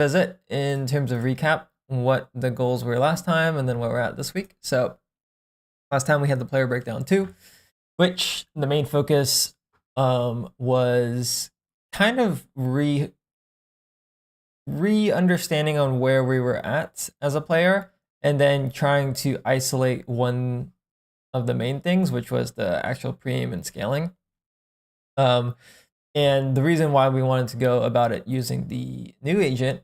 visit in terms of recap what the goals were last time and then where we're at this week. So last time we had the player breakdown 2, which the main focus was kind of re-understanding on where we were at as a player, and then trying to isolate one of the main things, which was the actual pre-aim and scaling. Um, and the reason why we wanted to go about it using the new agent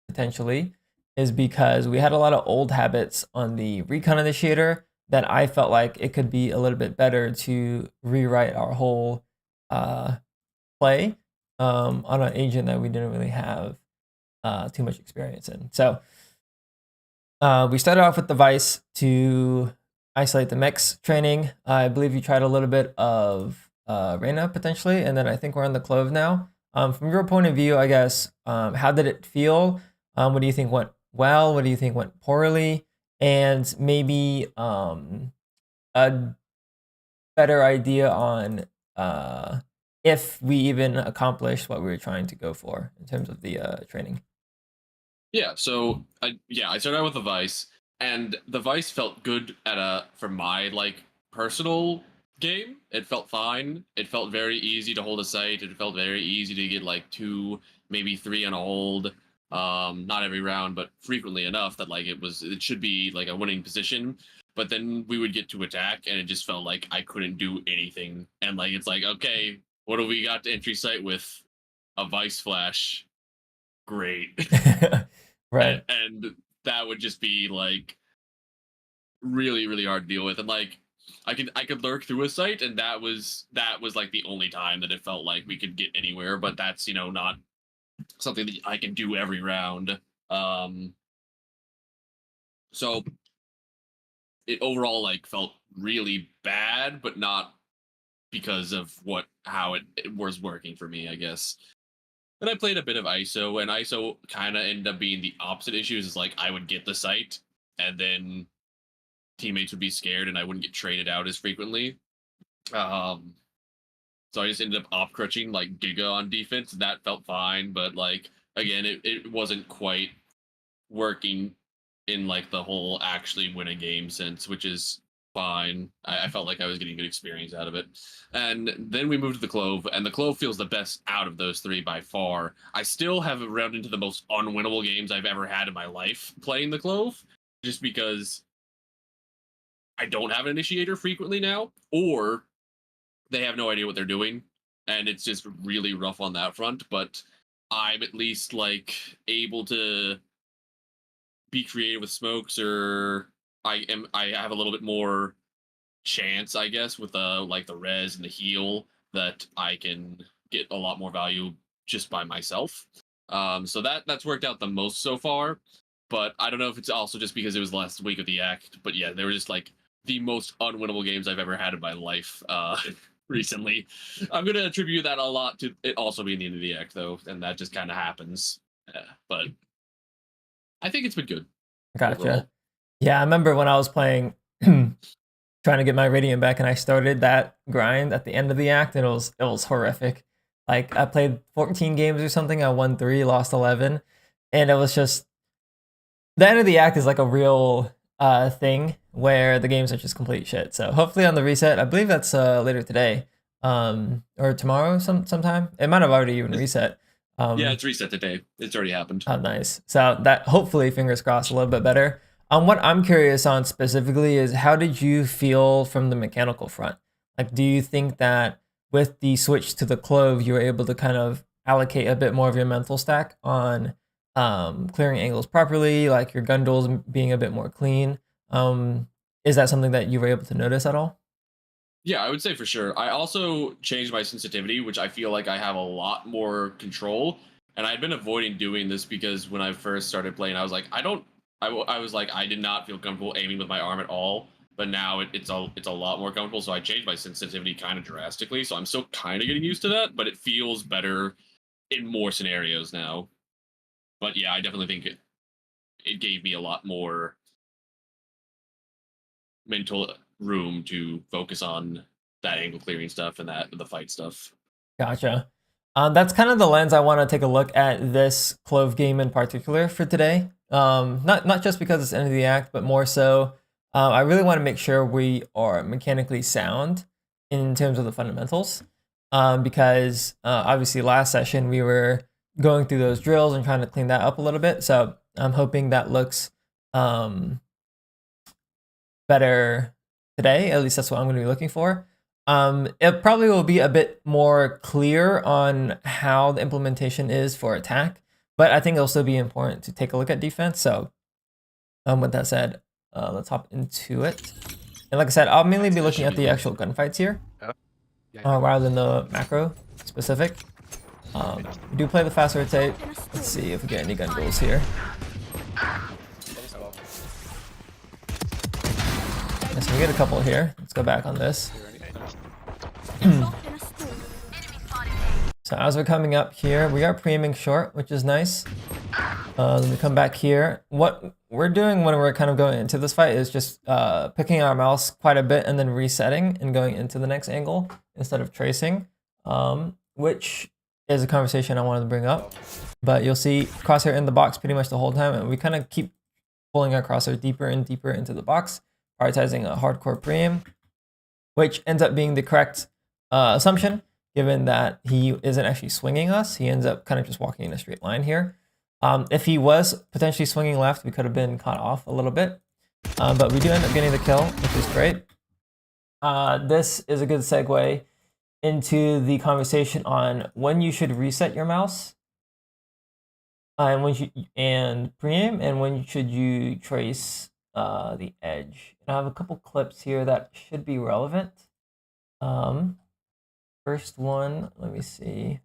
potentially is because we had a lot of old habits on the recon initiator that I felt like it could be a little bit better to rewrite our whole play on an agent that we didn't really have too much experience in. So we started off with the Vice to isolate the mix training. I believe you tried a little bit of Reyna potentially, and then I think we're on the Clove now. From your point of view, I guess, how did it feel? What do you think went well? What do you think went poorly? And maybe a better idea on if we even accomplished what we were trying to go for in terms of the training. Yeah, so I started out with the Vice, and the Vice felt good for my like personal game. It felt fine. It felt very easy to hold a site. It felt very easy to get like two, maybe three on a hold. Not every round, but frequently enough that like it should be like a winning position. But then we would get to attack, and it just felt like I couldn't do anything. And like it's like, okay, what do we got to entry site with? A Vice Flash. Great. Right. And that would just be like really hard to deal with. And like I could lurk through a site, and that was like the only time that it felt like we could get anywhere. But that's not something that I can do every round. um so it overall like felt really bad, but not because of how it was working for me, I guess. And I played a bit of ISO, and ISO kind of ended up being the opposite issues. Is like I would get the site, and then teammates would be scared, and I wouldn't get traded out as frequently. Um, so I just ended up op crutching like Giga on defense, and that felt fine. But like again, it wasn't quite working in like the whole actually win a game sense, which is fine. I felt like I was getting good experience out of it. And then we moved to the Clove, and the Clove feels the best out of those three by far. I still have run into the most unwinnable games I've ever had in my life playing the Clove, just because I don't have an initiator frequently now, or they have no idea what they're doing, and it's just really rough on that front. But I'm at least like able to be creative with smokes, or I have a little bit more chance, I guess, with the res and the heal, that I can get a lot more value just by myself. So that's worked out the most so far. But I don't know if it's also just because it was the last week of the act. But yeah, they were just like the most unwinnable games I've ever had in my life recently. I'm gonna attribute that a lot to it also being the end of the act, though, and that just kind of happens. But I think it's been good Gotcha. overall. Yeah, I remember when I was playing, trying to get my radiant back, and I started that grind at the end of the act, and it was horrific. Like I played 14 games or something. I won 3, lost 11, and it was just the end of the act is like a real thing where the games are just complete shit. So hopefully on the reset, I believe that's later today, or tomorrow sometime. It might have already even It's, reset. yeah, Um, it's reset today. It's already happened. Oh, nice. So that hopefully, fingers crossed, a little bit better. What I'm curious on specifically is how did you feel from the mechanical front? Like, do you think that with the switch to the Clove, you were able to kind of allocate a bit more of your mental stack on clearing angles properly, like your gun duels being a bit more clean? Is that something that you were able to notice at all? Yeah, I would say for sure. I also changed my sensitivity, which I feel like I have a lot more control. And I'd been avoiding doing this because when I first started playing, I was like, I don't. I was like, I did not feel comfortable aiming with my arm at all. But now it's a lot more comfortable. So I changed my sensitivity kind of drastically. So I'm still kind of getting used to that, but it feels better in more scenarios now. But yeah, I definitely think it gave me a lot more mental room to focus on that angle clearing stuff and that the fight stuff. Gotcha. That's kind of the lens I want to take a look at this Clove game in particular for today. Not just because it's the end of the act, but more so, I really want to make sure we are mechanically sound in terms of the fundamentals. Because obviously last session we were going through those drills and trying to clean that up a little bit. So I'm hoping that looks better today. At least that's what I'm going to be looking for. It probably will be a bit more clear on how the implementation is for attack, but I think it'll still be important to take a look at defense. So with that said, let's hop into it. And like I said, I'll mainly be looking at the actual gunfights here rather than the macro specific. We do play the fast rotate. Let's see if we get any gun goals here. Yes, we get a couple here. Let's go back on this. So as we're coming up here, we are pre-aiming short, which is nice. Then we come back here. What we're doing when we're kind of going into this fight is just picking our mouse quite a bit and then resetting and going into the next angle instead of tracing, which is a conversation I wanted to bring up. But you'll see crosshair in the box pretty much the whole time, and we kind of keep pulling our crosshair deeper and deeper into the box, prioritizing a hardcore pre-aim, which ends up being the correct assumption, given that he isn't actually swinging us. He ends up kind of just walking in a straight line here. If he was potentially swinging left, we could have been caught off a little bit. But we do end up getting the kill, which is great. This is a good segue into the conversation on when you should reset your mouse and pre-aim, and when should you trace the edge. And I have a couple clips here that should be relevant. First one, let me see,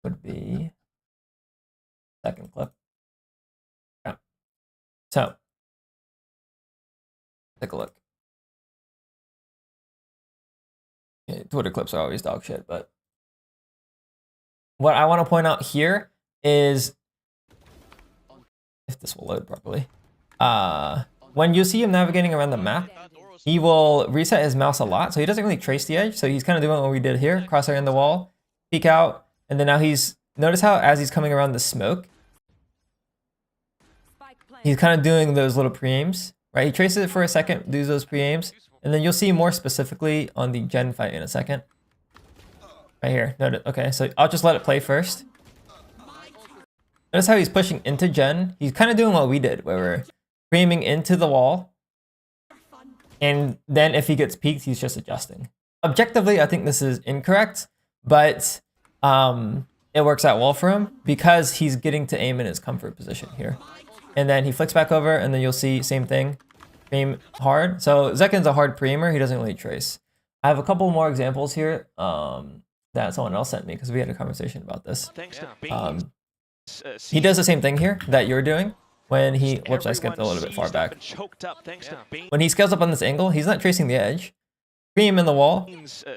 would be second clip. Yeah. So, take a look. Okay, Twitter clips are always dog shit, but what I want to point out here is, if this will load properly, when you see him navigating around the map, he will reset his mouse a lot, so he doesn't really trace the edge. So he's kind of doing what we did here, crosshair in the wall, peek out, and then now notice how as he's coming around the smoke, he's kind of doing those little pre-aims, right? He traces it for a second, does those pre-aims, and then you'll see more specifically on the Gen fight in a second. Right here, noted. Okay, so I'll just let it play first. Notice how he's pushing into Gen. He's kind of doing what we did, where we're pre-aiming into the wall, and then if he gets peaked, he's just adjusting. Objectively, I think this is incorrect, but it works out well for him because he's getting to aim in his comfort position here. And then he flicks back over, and then you'll see same thing, aim hard. So Zekin's a hard pre-aimer. He doesn't really trace. I have a couple more examples here that someone else sent me because we had a conversation about this. He does the same thing here that you're doing. When he, whoops, I skipped a little bit far back. When he scales up on this angle, he's not tracing the edge. Pre-aim in the wall,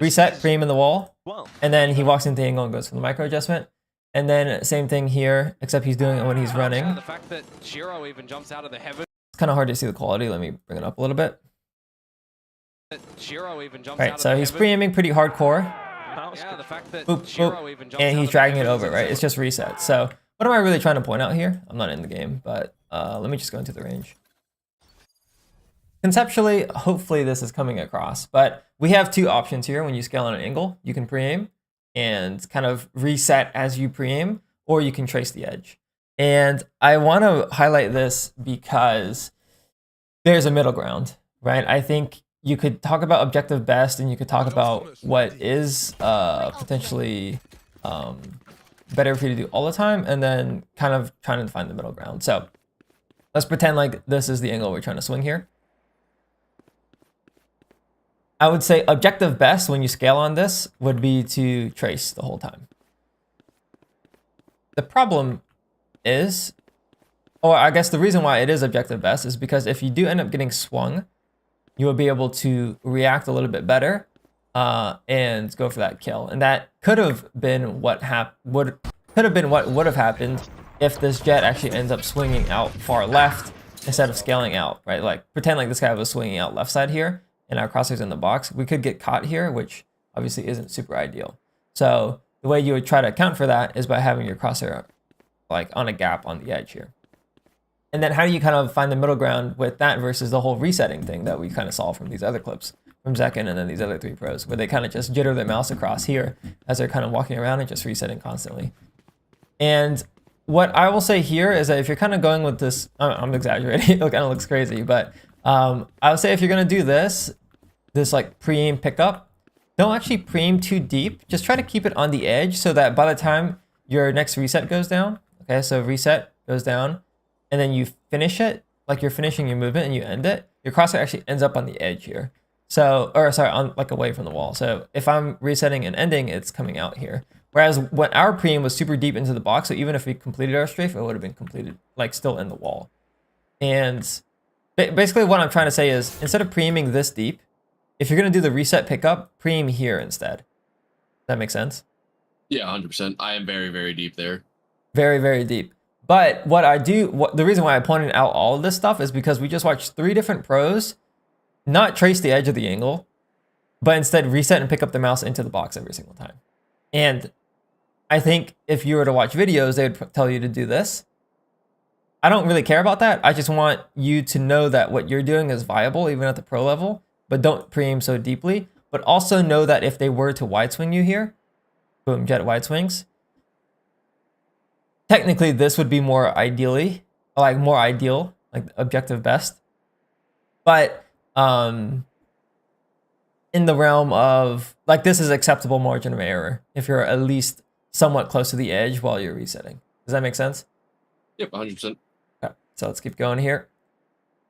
reset, pre-aim in the wall, and then he walks into the angle and goes for the micro adjustment. And then same thing here, except he's doing it when he's running. The fact that Shiro even jumps out of the heaven. It's kind of hard to see the quality. Let me bring it up a little bit. Shiro even jumps Right, so he's pre-aiming pretty hardcore. Yeah, the fact that Boop, Shiro boop, even jumps and he's out dragging of it the over, right? It's just reset. So what am I really trying to point out here? I'm not in the game, but let me just go into the range. Conceptually, hopefully this is coming across, but we have two options here. When you scale on an angle, you can pre-aim and kind of reset as you pre-aim, or you can trace the edge. And I want to highlight this because there's a middle ground, right? I think you could talk about objective best, and you could talk about what is potentially better for you to do all the time, and then kind of trying to find the middle ground. So let's pretend like this is the angle we're trying to swing here. I would say objective best when you scale on this would be to trace the whole time. The problem is, or I guess the reason why it is objective best is because if you do end up getting swung, you will be able to react a little bit better and go for that kill. And that could have been what would have happened if this jet actually ends up swinging out far left instead of scaling out, right? Like pretend like this guy was swinging out left side here and our crosshairs in the box. We could get caught here, which obviously isn't super ideal. So the way you would try to account for that is by having your crosshair like on a gap on the edge here. And then how do you kind of find the middle ground with that versus the whole resetting thing that we kind of saw from these other clips from Zekken and then these other 3 pros, where they kind of just jitter their mouse across here as they're kind of walking around and just resetting constantly. And what I will say here is that if you're kind of going with this, I'm exaggerating, it kind of looks crazy, but I would say if you're going to do this like pre-aim pickup, don't actually pre-aim too deep. Just try to keep it on the edge so that by the time your next reset goes down, okay, so reset goes down, and then you finish it, like you're finishing your movement and you end it, your crosshair actually ends up on the edge here. So, or sorry, on like away from the wall. So if I'm resetting and ending, it's coming out here. Whereas when our pre-aim was super deep into the box, so even if we completed our strafe, it would have been completed like still in the wall. And basically what I'm trying to say is instead of pre-aiming this deep, if you're going to do the reset pickup, pre-aim here instead. Does that make sense? Yeah, 100%. I am very, very deep there. Very, very deep. But the reason why I pointed out all of this stuff is because we just watched 3 different pros not trace the edge of the angle, but instead reset and pick up the mouse into the box every single time. And I think if you were to watch videos, they would tell you to do this. I don't really care about that. I just want you to know that what you're doing is viable even at the pro level, but don't pre-aim so deeply. But also know that if they were to wide swing you here, boom, jet wide swings, technically this would be more ideal, like objective best. But in the realm of like, this is acceptable margin of error if you're at least somewhat close to the edge while you're resetting. Does that make sense? Yep, 100%. Okay, so let's keep going here.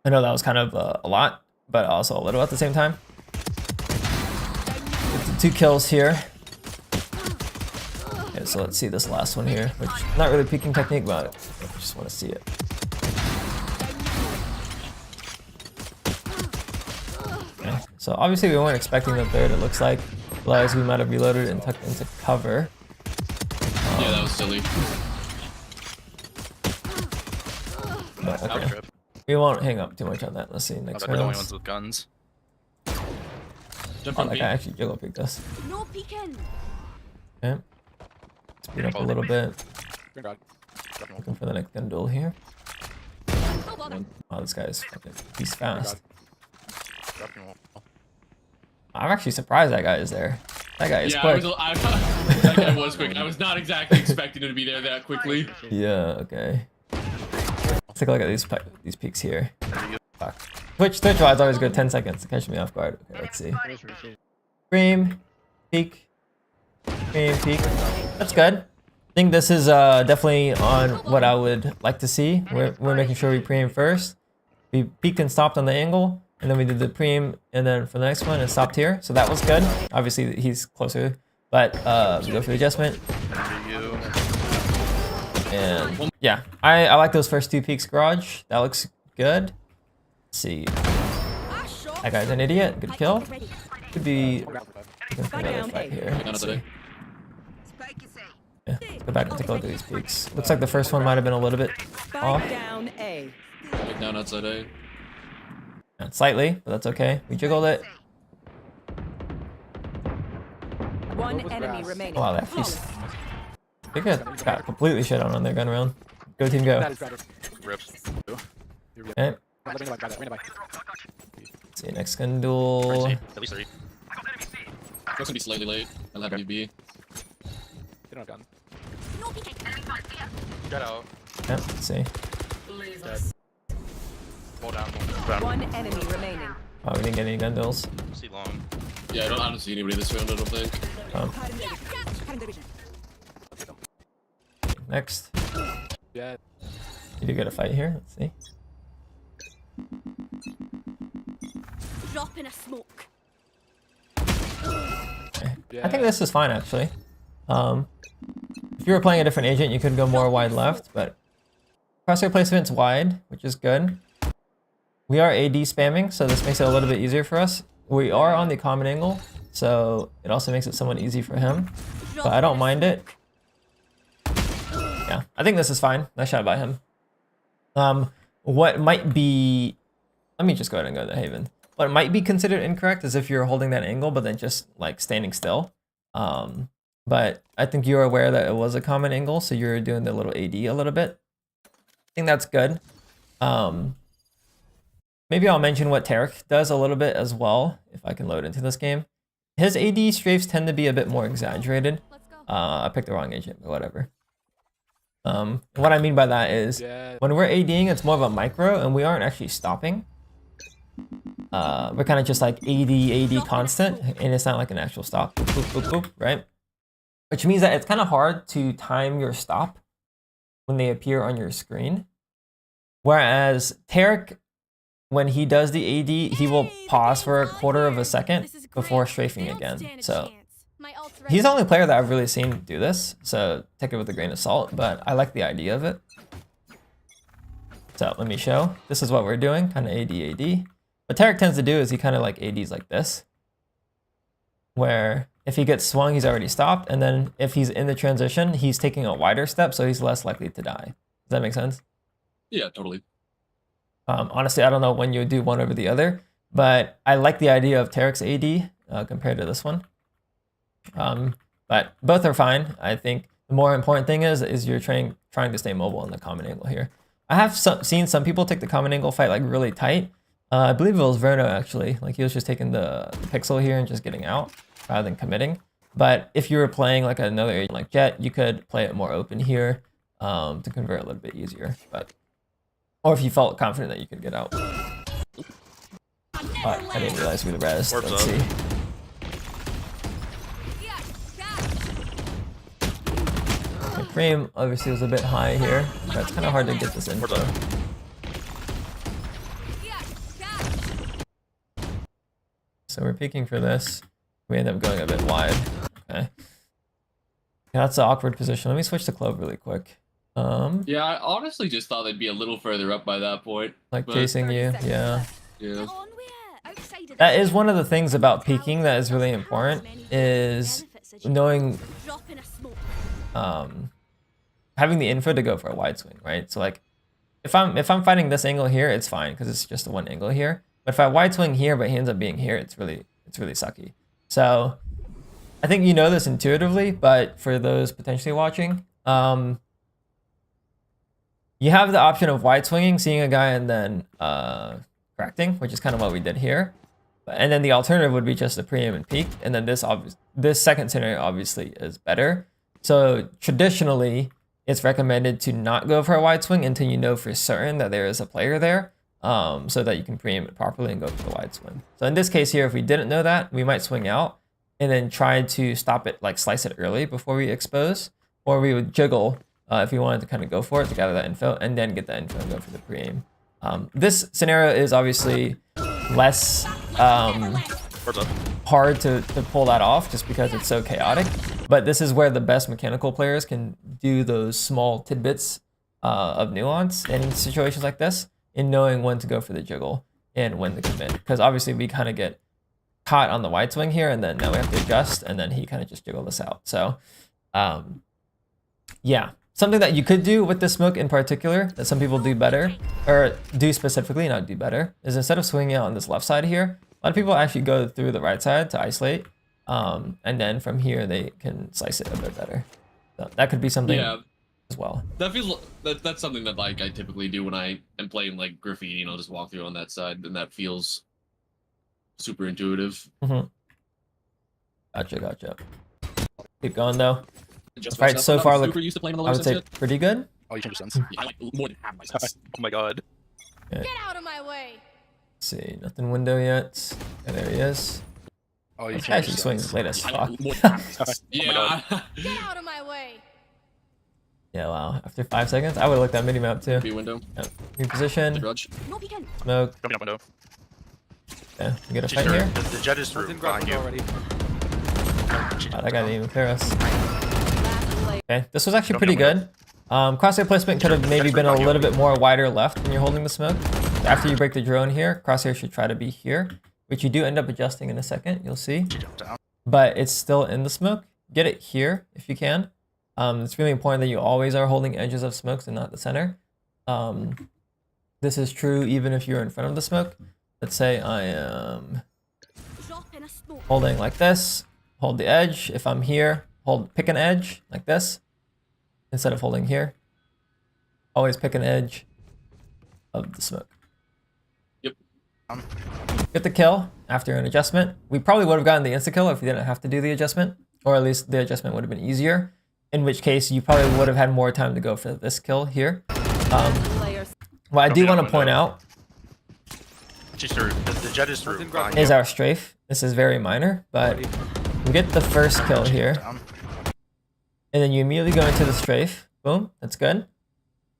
I know that was kind of a lot, but also a little at the same time. Get the 2 kills here. Okay, so let's see this last one here, which not really peeking technique, but I just want to see it. Okay, so obviously we weren't expecting the third, it looks like. Otherwise we might have reloaded and tucked into cover. Yeah, that was silly. But, okay. We won't hang up too much on that. Let's see next We're the only round. ones with guns. Jump Oh, on that B. guy actually jiggle picked us. No peeking. Okay. Speed up a little bit. Green dog. Looking for the next gun duel here. Oh bother. Oh, this guy is fucking, he's fast. Dropping wall. I'm actually surprised that guy is there. That guy is Yeah, quick. that guy was quick. I was not exactly expecting him to be there that quickly. Yeah, okay. Let's take a look at these peaks here. Fuck. Twitch wise always good 10 seconds to catch me off guard. Okay, let's see. Scream, peek, scream, peek. That's good. I think this is definitely on what I would like to see. We're making sure we pre-aim first. We peeked and stopped on the angle, and then we did the pre-aim, and then for the next one, it stopped here. So that was good. Obviously, he's closer, but we go for the adjustment. And yeah, I like those first 2 peaks garage. That looks good. Let's see. That guy's an idiot. Good kill. Could be looking for another fight here. Let's see. Yeah, let's go back and take a look at these peaks. Looks like the first one might have been a little bit off. Down A. Right down outside A. Yeah, slightly, but that's okay. We jiggled it. One enemy remaining. Wow, that piece. They got completely shit on their gun round. Go team, go. Rips. Okay. See you next gun duel. At least 3. That's gonna be slightly late. I'll have you be. They don't have gun. No peeking. Get out. Yeah, let's see. Hold down. One enemy remaining. Oh, we didn't get any gun duels. See long. Yeah, I don't see anybody this round, I don't think. Next. Yeah. You do get a fight here. Let's see. Drop in a smoke. Okay. I think this is fine actually. If you were playing a different agent, you could go more wide left, but crosshair placement's wide, which is good. We are AD spamming, so this makes it a little bit easier for us. We are on the common angle, so it also makes it somewhat easy for him, but I don't mind it. Yeah, I think this is fine. Nice shot by him. What might be, let me just go ahead and go to Haven. What might be considered incorrect is if you're holding that angle, but then just like standing still. But but I think you're aware that it was a common angle, so you're doing the little AD a little bit. I think that's good. Maybe I'll mention what Tarek does a little bit as well, if I can load into this game. His AD strafes tend to be a bit more exaggerated. Let's go. I picked the wrong agent, but whatever. What I mean by that is Yeah. when we're ADing, it's more of a micro, and we aren't actually stopping. We're kind of just like AD constant, and it's not like an actual stop. Boop, boop, boop, boop, right? Which means that it's kind of hard to time your stop when they appear on your screen. Whereas Tarek, when he does the AD, he will pause for a quarter of a second before strafing again. So he's the only player that I've really seen do this, so take it with a grain of salt, but I like the idea of it. So let me show. This is what we're doing, kind of AD. What Tarek tends to do is he kind of like ADs like this, where if he gets swung, he's already stopped, and then if he's in the transition, he's taking a wider step, so he's less likely to die. Does that make sense? Yeah, totally. Honestly, I don't know when you would do one over the other, but I like the idea of Tarek's AD compared to this one. But both are fine. I think the more important thing is you're trying to stay mobile in the common angle here. I have seen some people take the common angle fight like really tight. I believe it was Verno actually. Like he was just taking the pixel here and just getting out rather than committing. But if you were playing like another agent like Jett, you could play it more open here to convert a little bit easier. Or if you felt confident that you could get out. I didn't realize we the rest. Warp's Let's up. see. The frame obviously was a bit high here. But it's kind of hard to get this info. Warp's up. So we're peeking for this. We end up going a bit wide. Okay. Yeah, that's an awkward position. Let me switch to Clove really quick. Yeah, I honestly just thought they'd be a little further up by that point. Like but- chasing you, yeah. Yeah. That is one of the things about peeking that is really important, is knowing, having the info to go for a wide swing, right? So like, if I'm fighting this angle here, it's fine because it's just the one angle here. But if I wide swing here, but he ends up being here, it's really sucky. So I think you know this intuitively, but for those potentially watching, you have the option of wide swinging, seeing a guy, and then correcting, which is kind of what we did here. And then the alternative would be just the pre-aim and peek. And then this second scenario obviously is better. So traditionally, it's recommended to not go for a wide swing until you know for certain that there is a player there, so that you can pre-aim it properly and go for the wide swing. So in this case here, if we didn't know that, we might swing out and then try to stop it, like slice it early before we expose, or we would jiggle if we wanted to kind of go for it to gather that info and then get that info and go for the pre-aim. This scenario is obviously less Warp's up. hard to pull that off just because it's so chaotic, but this is where the best mechanical players can do those small tidbits of nuance in situations like this, in knowing when to go for the jiggle and when to commit, because obviously we kind of get caught on the wide swing here and then now we have to adjust, and then he kind of just jiggled us out. So yeah, something that you could do with this smoke in particular that some people do better, or do specifically, not do better, is instead of swinging out on this left side here, a lot of people actually go through the right side to isolate, and then from here they can slice it a bit better. So that could be something as well. That feels that's something that like I typically do when I am playing like graffiti, you know, just walk through on that side, and that feels super intuitive. Gotcha. Keep going though. Just Right, so far look, super used to playing on the I lower would say sense pretty good. Oh, you changed your sense. yet. I like more than half my sense. Oh my god. Get out of my way. Let's see, nothing window yet. Yeah, there he is. Oh, you This changed guy actually your swings sense. late as I fuck. like more than half my sense. Oh my god. Yeah. Get out of my way. Yeah, wow. After 5 seconds, I would have looked at minimap too. B window. New position, Grudge. No peeking. smoke. Jumping out window. Yeah, we get a She's fight sure. here. The jet is through Nothing behind you. already. Wow, that guy didn't even clear us. Last player. Okay, this was actually Don't pretty get good. Crosshair placement could have maybe been a little bit more wider left when you're holding the smoke. After you break the drone here, crosshair should try to be here, which you do end up adjusting in a second, you'll see. She jumped down. But it's still in the smoke. Get it here if you can. It's really important that you always are holding edges of smokes and not the center. This is true even if you're in front of the smoke. Let's say I am Drop in a smoke. holding like this, hold the edge. If I'm here, pick an edge like this instead of holding here. Always pick an edge of the smoke. Yep. Get the kill after an adjustment. We probably would have gotten the insta kill if we didn't have to do the adjustment, or at least the adjustment would have been easier. In which case, you probably would have had more time to go for this kill here. What I do want to point out The Jet is through. is our strafe. This is very minor, but we get the first kill here, and then you immediately go into the strafe. Boom, that's good.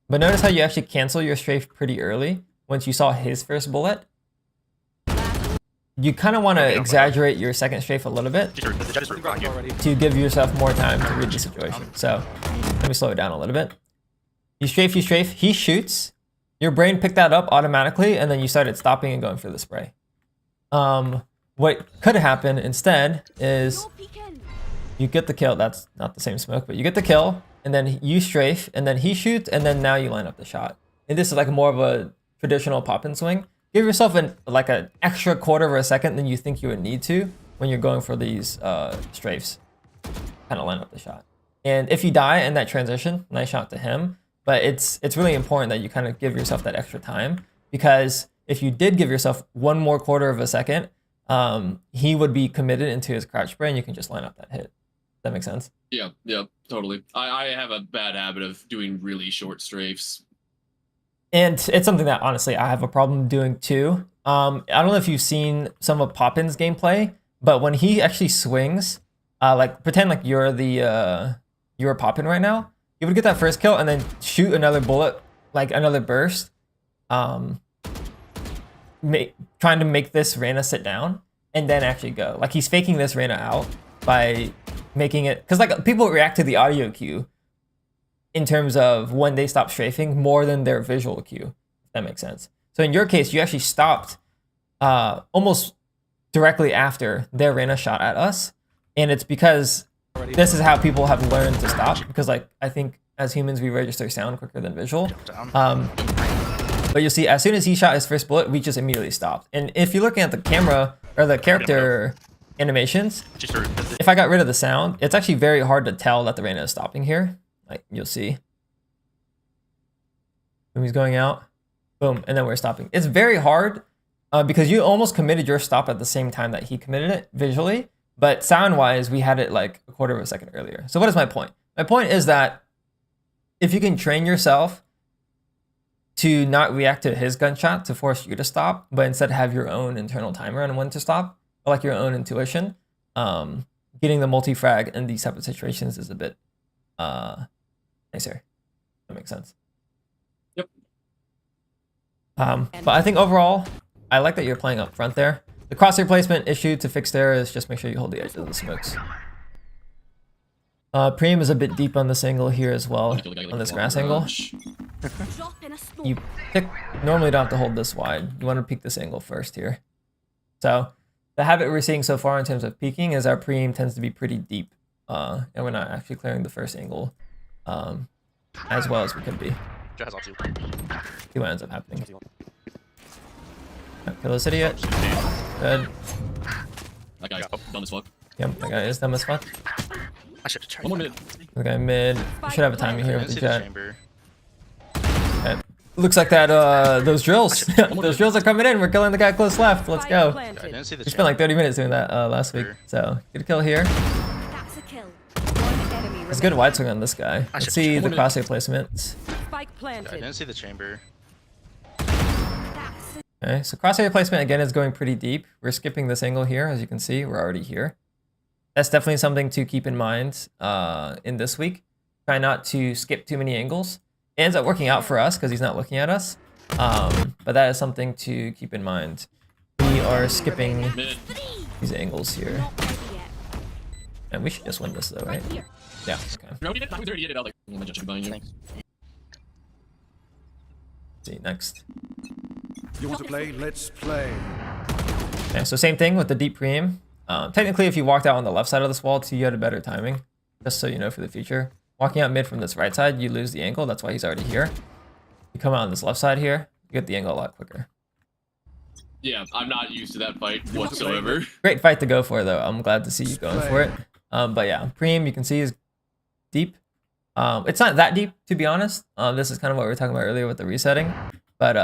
But notice how you actually cancel your strafe pretty early once you saw his first bullet. You kind of want to exaggerate your second strafe a little bit The Jet is through. to give yourself more time to read the situation. So let me slow it down a little bit. You strafe, he shoots. Your brain picked that up automatically, and then you started stopping and going for the spray. What could happen instead is you get the kill. That's not the same smoke, but you get the kill, and then you strafe, and then he shoots, and then now you line up the shot. And this is like more of a traditional pop and swing. Give yourself an extra quarter of a second than you think you would need to when you're going for these strafes. Kind of line up the shot. And if you die in that transition, nice shot to him. But it's really important that you kind of give yourself that extra time, because if you did give yourself one more quarter of a second, he would be committed into his crouch spray, and you can just line up that hit. Does that make sense? Yeah, totally. I have a bad habit of doing really short strafes. And it's something that honestly I have a problem doing too. I don't know if you've seen some of Poppin's gameplay, but when he actually swings, like pretend like you're Poppin right now, you would get that first kill and then shoot another bullet, like another burst, trying to make this Reyna sit down and then actually go. Like he's faking this Reyna out by making it, because like people react to the audio cue in terms of when they stop strafing more than their visual cue, if that makes sense. So in your case, you actually stopped almost directly after their Reyna shot at us, and it's because this is how people have learned to stop, because like I think as humans we register sound quicker than visual. But you'll see as soon as he shot his first bullet, we just immediately stopped. And if you're looking at the camera or the character animations, if I got rid of the sound, it's actually very hard to tell that the Reyna is stopping here. Like you'll see. When he's going out, boom, and then we're stopping. It's very hard because you almost committed your stop at the same time that he committed it visually, but sound-wise, we had it like a quarter of a second earlier. So what is my point? My point is that if you can train yourself to not react to his gunshot to force you to stop, but instead have your own internal timer on when to stop, or like your own intuition, getting the multi-frag in these type of situations is a bit nicer. That makes sense. Yep. But I think overall, I like that you're playing up front there. The crosshair placement issue to fix there is just make sure you hold the edge of the smokes. Preem is a bit deep on this angle here as well, on this grass angle. You normally don't have to hold this wide. You want to peek this angle first here. So the habit we're seeing so far in terms of peeking is our preem tends to be pretty deep, and we're not actually clearing the first angle as well as we could be. See what ends up happening. Kill this idiot. Good. That guy's dumb as fuck. Yep, that guy is dumb as fuck. I should have tried. One more minute. The guy mid. We should have a timing here I with didn't the see the jet. chamber. Okay. Looks like that those drills. Those drills are coming in. We're killing the guy close left. Let's go. I didn't see the We spent like 30 minutes doing that last week. So get a kill here. That's a kill. One enemy It's a good wide swing on this guy. I Let's should see check. the crosshair placement. Spike I planted. didn't see the chamber. Okay, so crosshair placement again is going pretty deep. We're skipping this angle here, as you can see. We're already here. That's definitely something to keep in mind in this week. Try not to skip too many angles. It ends up working out for us because he's not looking at us. But that is something to keep in mind. We are skipping Mid. these angles here. Not ready yet. And we should just win this though, right? Right here. Yeah, okay. No, he did. He already did it. I was like, I'm gonna jump behind you. See, next. You want to play? Let's play. Okay, so same thing with the deep preem. Technically, if you walked out on the left side of this wall, too, you had a better timing. Just so you know for the future. Walking out mid from this right side, you lose the angle. That's why he's already here. You come out on this left side here, you get the angle a lot quicker. Yeah, I'm not used to that fight whatsoever. Great fight to go for, though. I'm glad to see you going for it. But yeah, Preem you can see is deep. It's not that deep to be honest. This is kind of what we were talking about earlier with the resetting, but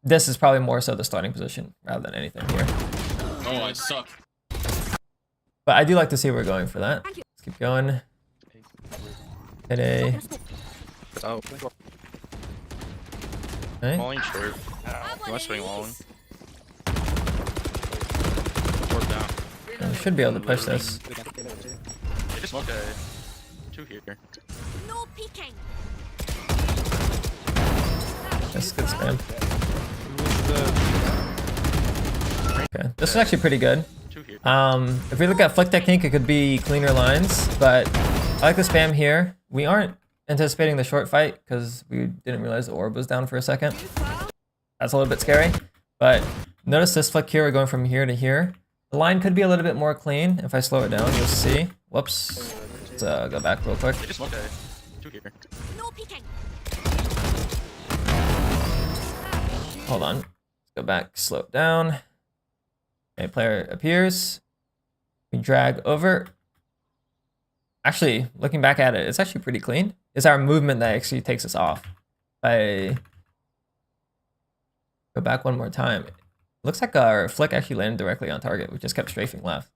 this is probably more so the starting position rather than anything here. Oh, I suck. But I do like to see where we're going for that. Let's keep going. Hit A. Oh, Okay. falling short. Have one You want of swing walling? these. Fourth down. We should be able to push this. They just smoke a 2 here. No peeking. That's good spam. Okay, this is actually pretty good. 2 here. If we look at flick technique, it could be cleaner lines, but I like the spam here. We aren't anticipating the short fight because we didn't realize the orb was down for a second. That's a little bit scary, but notice this flick here, we're going from here to here. The line could be a little bit more clean. If I slow it down, you'll see. Whoops. Let's go back real quick. They just smoke a 2 here. No peeking. Hold on. Let's go back, slow it down. Okay, player appears. We drag over. Actually, looking back at it, it's actually pretty clean. It's our movement that actually takes us off. I go back one more time. Looks like our flick actually landed directly on target. We just kept strafing left.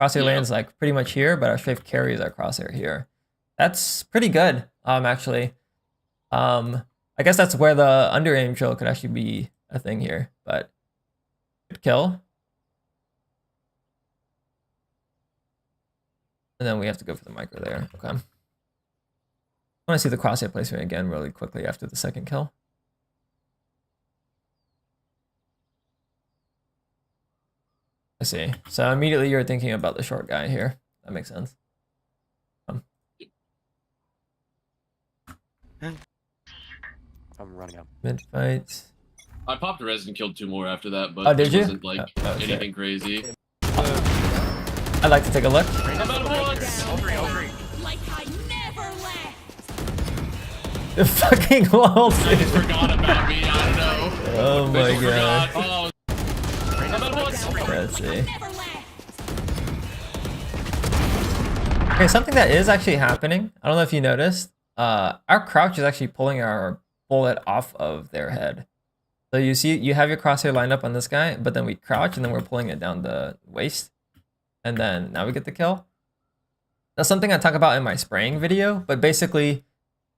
Crosshair lands like pretty much here, but our strafe carries our crosshair here. That's pretty good, actually. I guess that's where the under aim drill could actually be a thing here, but good kill. And then we have to go for the micro there. Okay. I want to see the crosshair placement again really quickly after the second kill. I see. So immediately you're thinking about the short guy here. That makes sense. I'm running up. Mid fight. I popped res and killed 2 more after that, but Oh, did it you? wasn't like Oh, okay. anything crazy. I'd like to take a look. I'm out of bullets! All three. Like I never left. The fucking walls. I just forgot about me. I don't know. Oh I my just god. forgot. Oh, I'm out of bullets. Let's see. Never left. Okay, something that is actually happening. I don't know if you noticed. Our crouch is actually pulling our bullet off of their head. So you see, you have your crosshair lined up on this guy, but then we crouch and then we're pulling it down the waist. And then now we get the kill. That's something I talk about in my spraying video, but basically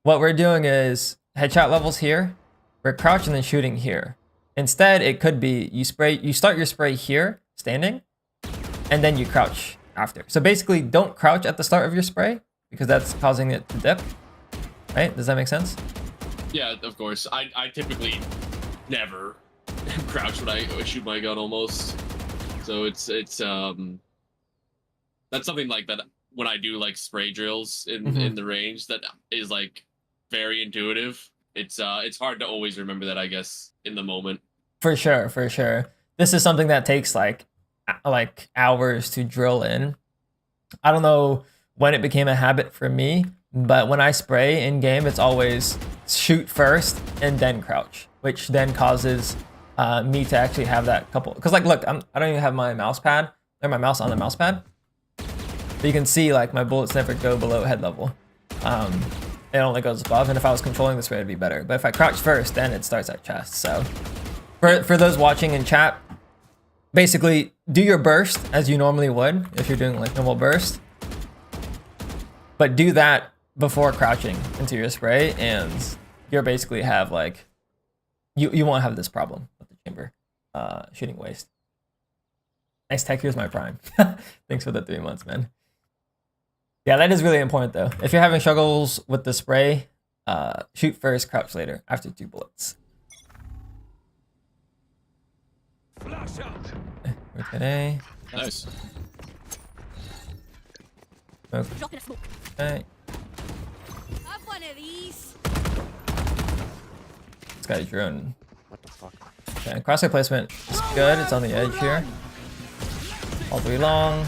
what we're doing is headshot levels here, we're crouching and then shooting here. Instead, it could be you start your spray here, standing, and then you crouch after. So basically don't crouch at the start of your spray because that's causing it to dip. Right? Does that make sense? Yeah, of course. I typically never crouch when I shoot my gun almost. So it's that's something like that when I do like spray drills in the range that is like very intuitive. It's hard to always remember that, I guess, in the moment. For sure, for sure. This is something that takes like hours to drill in. I don't know when it became a habit for me, but when I spray in game, it's always shoot first and then crouch, which then causes me to actually have that couple. Because like, look, I don't even have my mouse pad or my mouse on the mouse pad. But you can see like my bullets never go below head level. It only goes above, and if I was controlling the spray, it'd be better. But if I crouch first, then it starts at chest. So for those watching in chat, basically do your burst as you normally would if you're doing like normal burst. But do that before crouching into your spray, and you'll basically have like, you won't have this problem with the chamber shooting waste. Nice tech, here's my prime. Thanks for the 3 months, man. Yeah, that is really important though. If you're having struggles with the spray, shoot first, crouch later after 2 bullets. Okay. Nice. Smoke. Dropping a smoke. Okay. Have one of these. This guy's drone. What the fuck? Okay, crosshair placement is good. It's on the edge here. All 3 long.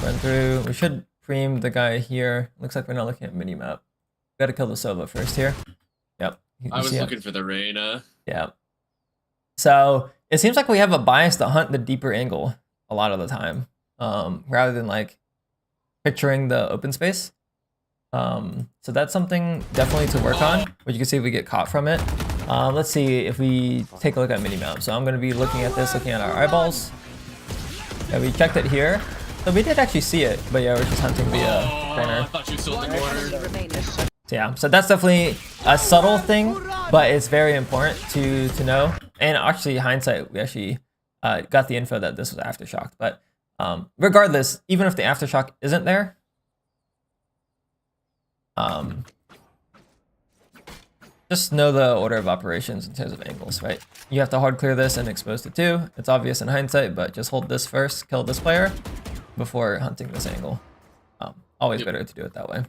Run through. We should preem the guy here. Looks like we're not looking at minimap. We gotta kill the solo first here. Yep. You I was see him? looking for the Reyna. Yeah. So it seems like we have a bias to hunt the deeper angle a lot of the time, rather than like picturing the open space. So that's something definitely to work on, which you can see if we get caught from it. Let's see if we take a look at minimap. So I'm going to be looking at this, looking at our eyeballs. Yeah, we checked it here. So we did actually see it, but yeah, we're just hunting the I corner. thought you were still in the One corner. enemy remaining. So yeah, so that's definitely a subtle thing, but it's very important to know. And actually, hindsight, we actually got the info that this was aftershock. But regardless, even if the aftershock isn't there, just know the order of operations in terms of angles, right? You have to hard clear this and expose to 2. It's obvious in hindsight, but just hold this first, kill this player before hunting this angle. Always better to do it that way.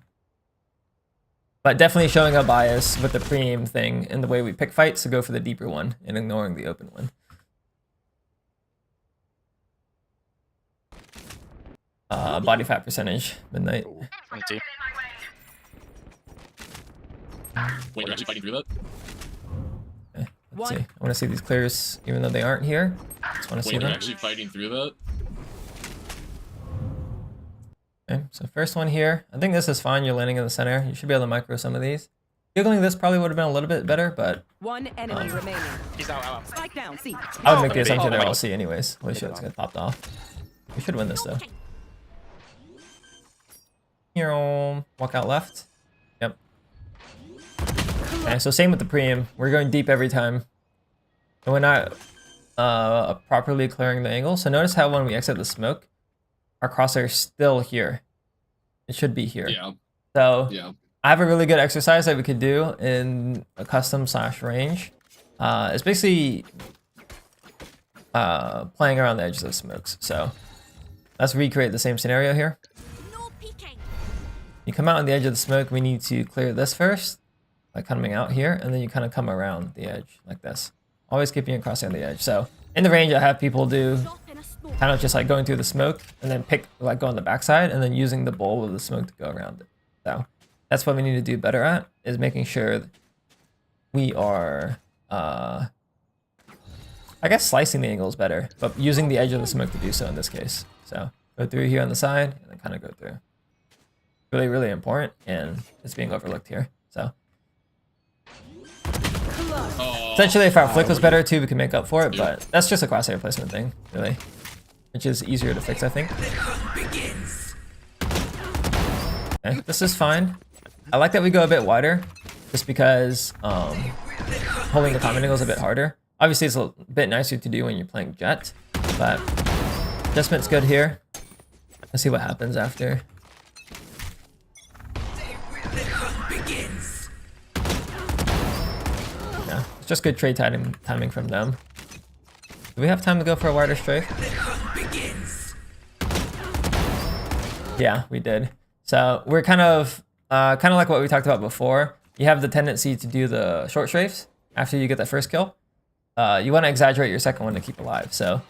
But definitely showing a bias with the pre-aim thing in the way we pick fights to go for the deeper one and ignoring the open one. Body fat percentage, midnight. Let me see. Wait, you're actually fighting through that? Okay, let's see. I want to see these clears, even though they aren't here. Just want to see Wait, you're them. actually fighting through that? Okay, so first one here. I think this is fine. You're landing in the center. You should be able to micro some of these. Giggling this probably would have been a little bit better, but One enemy remaining. He's out. Spike down. C. I would make the okay. assumption Oh, they're my all God. C anyways. Holy shit, it's gonna popped off. We should win this though. Here, walk out left. Yep. Okay, so same with the preem. We're going deep every time. And we're not properly clearing the angle. So notice how when we exit the smoke, our crosshair is still here. It should be here. Yeah, So yeah. I have a really good exercise that we could do in a custom / range. It's basically playing around the edges of smokes. So let's recreate the same scenario here. No peeking. You come out on the edge of the smoke, we need to clear this first by coming out here, and then you kind of come around the edge like this. Always keeping your crosshair on the edge. So in the range, I have people do Drop in a smoke. kind of just like going through the smoke and then go on the backside and then using the bowl of the smoke to go around it. So that's what we need to do better at, is making sure that we are, I guess slicing the angles better, but using the edge of the smoke to do so in this case. So go through here on the side and then kind of go through. Really, really important, and it's being overlooked here. So Oh, essentially, if our flick was better too, we can make up for it, but that's just a crosshair placement thing, really, which is easier to fix, I think. Okay, this is fine. I like that we go a bit wider, just because holding the comment angle is a bit harder. Obviously, it's a bit nicer to do when you're playing Jet, but adjustment's good here. Let's see what happens after. Yeah, it's just good trade timing from them. Do we have time to go for a wider strafe? Yeah, we did. So we're kind of like what we talked about before. You have the tendency to do the short strafes after you get that first kill. You want to exaggerate your second one to keep alive. So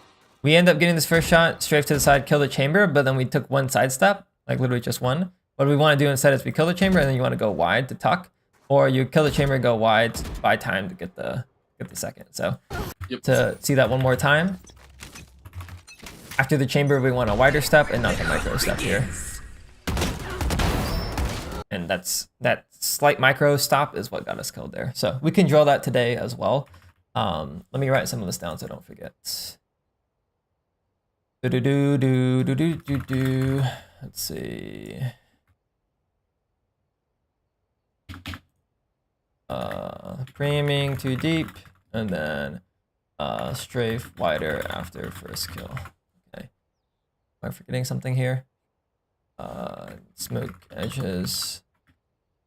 we end up getting this first shot, strafe to the side, kill the chamber, but then we took one sidestep, like literally just one. What we want to do instead is we kill the chamber and then you want to go wide to tuck, or you kill the chamber and go wide to buy time to get the second. So Yep. to see that one more time. After the chamber, we want a wider step and not the micro step here. And that slight micro stop is what got us killed there. So we can drill that today as well. Let me write some of this down so I don't forget. Let's see. Preaming too deep, and then strafe wider after first kill. Okay. Am I forgetting something here? Smoke edges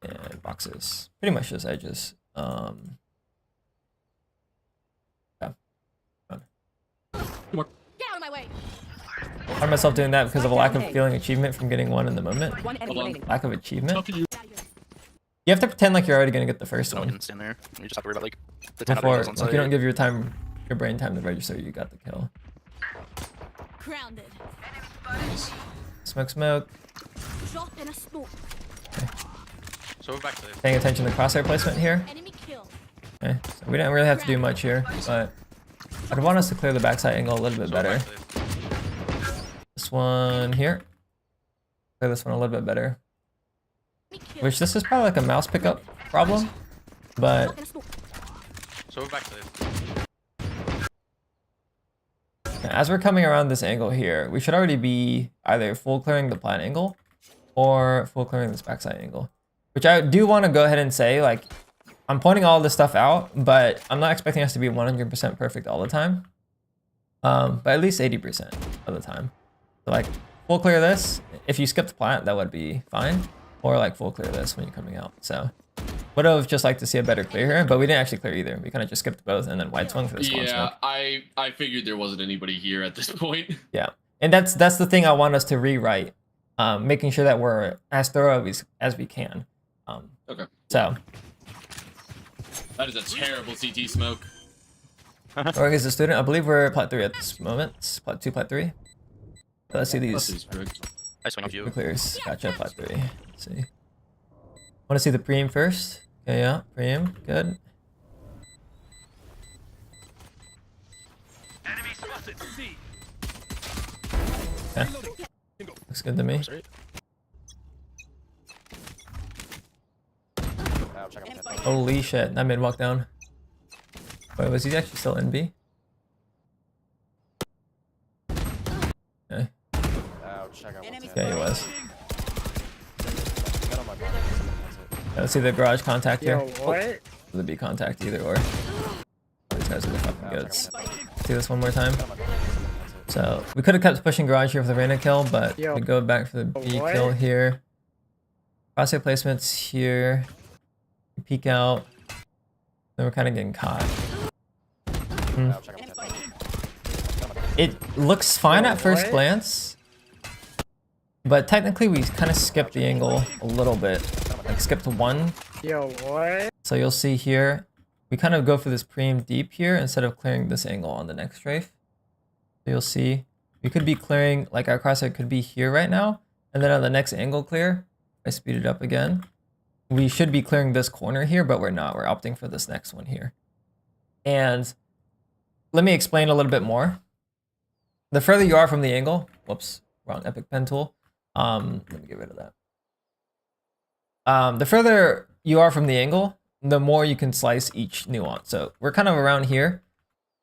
and boxes. Pretty much just edges. Yeah. Get out of my way. I find myself doing that because of a lack of feeling achievement from getting one in the moment. One enemy Hold on. remaining. Lack of achievement. How can you? You have to pretend like you're already gonna get the first So I one can stand there. You just have to worry about like the 10 other before, guys on like you don't site. give your brain time to register. You got the kill. Grounded. Smoke, smoke. Drop in a smoke. So back to Paying attention to crosshair placement here. Enemy kill. Okay, so we didn't really have to do much here, but I'd want us to clear the backside angle a little bit better. This one here. play this one a little bit better. Me kill. Which this is probably like a mouse pickup problem, but Drop in a smoke. So we're back to it. as we're coming around this angle here, we should already be either full clearing the plant angle or full clearing this backside angle. Which I do want to go ahead and say, like, I'm pointing all this stuff out, but I'm not expecting us to be 100% perfect all the time. But at least 80% of the time. So like, full clear this. If you skipped plant, that would be fine. Or like full clear this when you're coming out. So would have just liked to see a better clear here, but we didn't actually clear either. We kind of just skipped both and then wide swung for the spawn Yeah, smoke. I figured there wasn't anybody here at this point. Yeah, and that's the thing I want us to rewrite, making sure that we're as thorough as we can. Okay. So, That is a terrible CT smoke. Org is a student. I believe we're plat 3 at this moment. Plat 2, plat 3. So let's see Plus these he's correct. I swing off you. clears. Gotcha, plat 3. Let's see. Want to see the preem first? Okay, yeah, preem. Good. Okay. Looks good to me. Sorry. Now check out my Holy shit, that mid walk down. Wait, was he actually still in B? Okay, Now check out my yeah, he was. Get on my body. That's it. Yeah, let's see the garage contact here. what? The B contact either or. These guys are the fucking Now check goods. out my body. See this one more time. Get on my body. That's it. So we could have kept pushing garage here for the random kill, but Yo. we go back for the B What? kill here. Crosshair placements here. We peek out. Then we're kind of getting caught. Now check out my body. It looks fine Yo, at first what? glance, but technically we kind of skipped the angle a little bit. Like skipped one. Yo, what? So you'll see here, we kind of go for this preem deep here instead of clearing this angle on the next strafe. So you'll see we could be clearing, like our crosshair could be here right now, and then on the next angle clear, I speed it up again. We should be clearing this corner here, but we're not. We're opting for this next one here. And let me explain a little bit more. The further you are from the angle, whoops, wrong epic pen tool. Let me get rid of that. The further you are from the angle, the more you can slice each nuance. So we're kind of around here.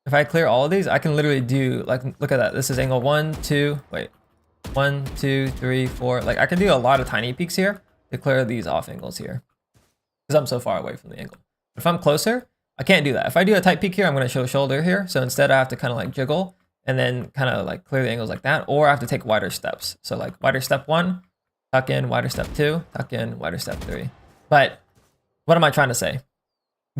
If I clear all of these, I can literally do, like, look at that. This is angle 1, 2, wait. 1, 2, 3, 4. Like, I can do a lot of tiny peaks here to clear these off angles here. Because I'm so far away from the angle. If I'm closer, I can't do that. If I do a tight peak here, I'm going to show shoulder here. So instead I have to kind of like jiggle and then kind of like clear the angles like that. Or I have to take wider steps. So like wider step 1, tuck in, wider step 2, tuck in, wider step 3. But what am I trying to say?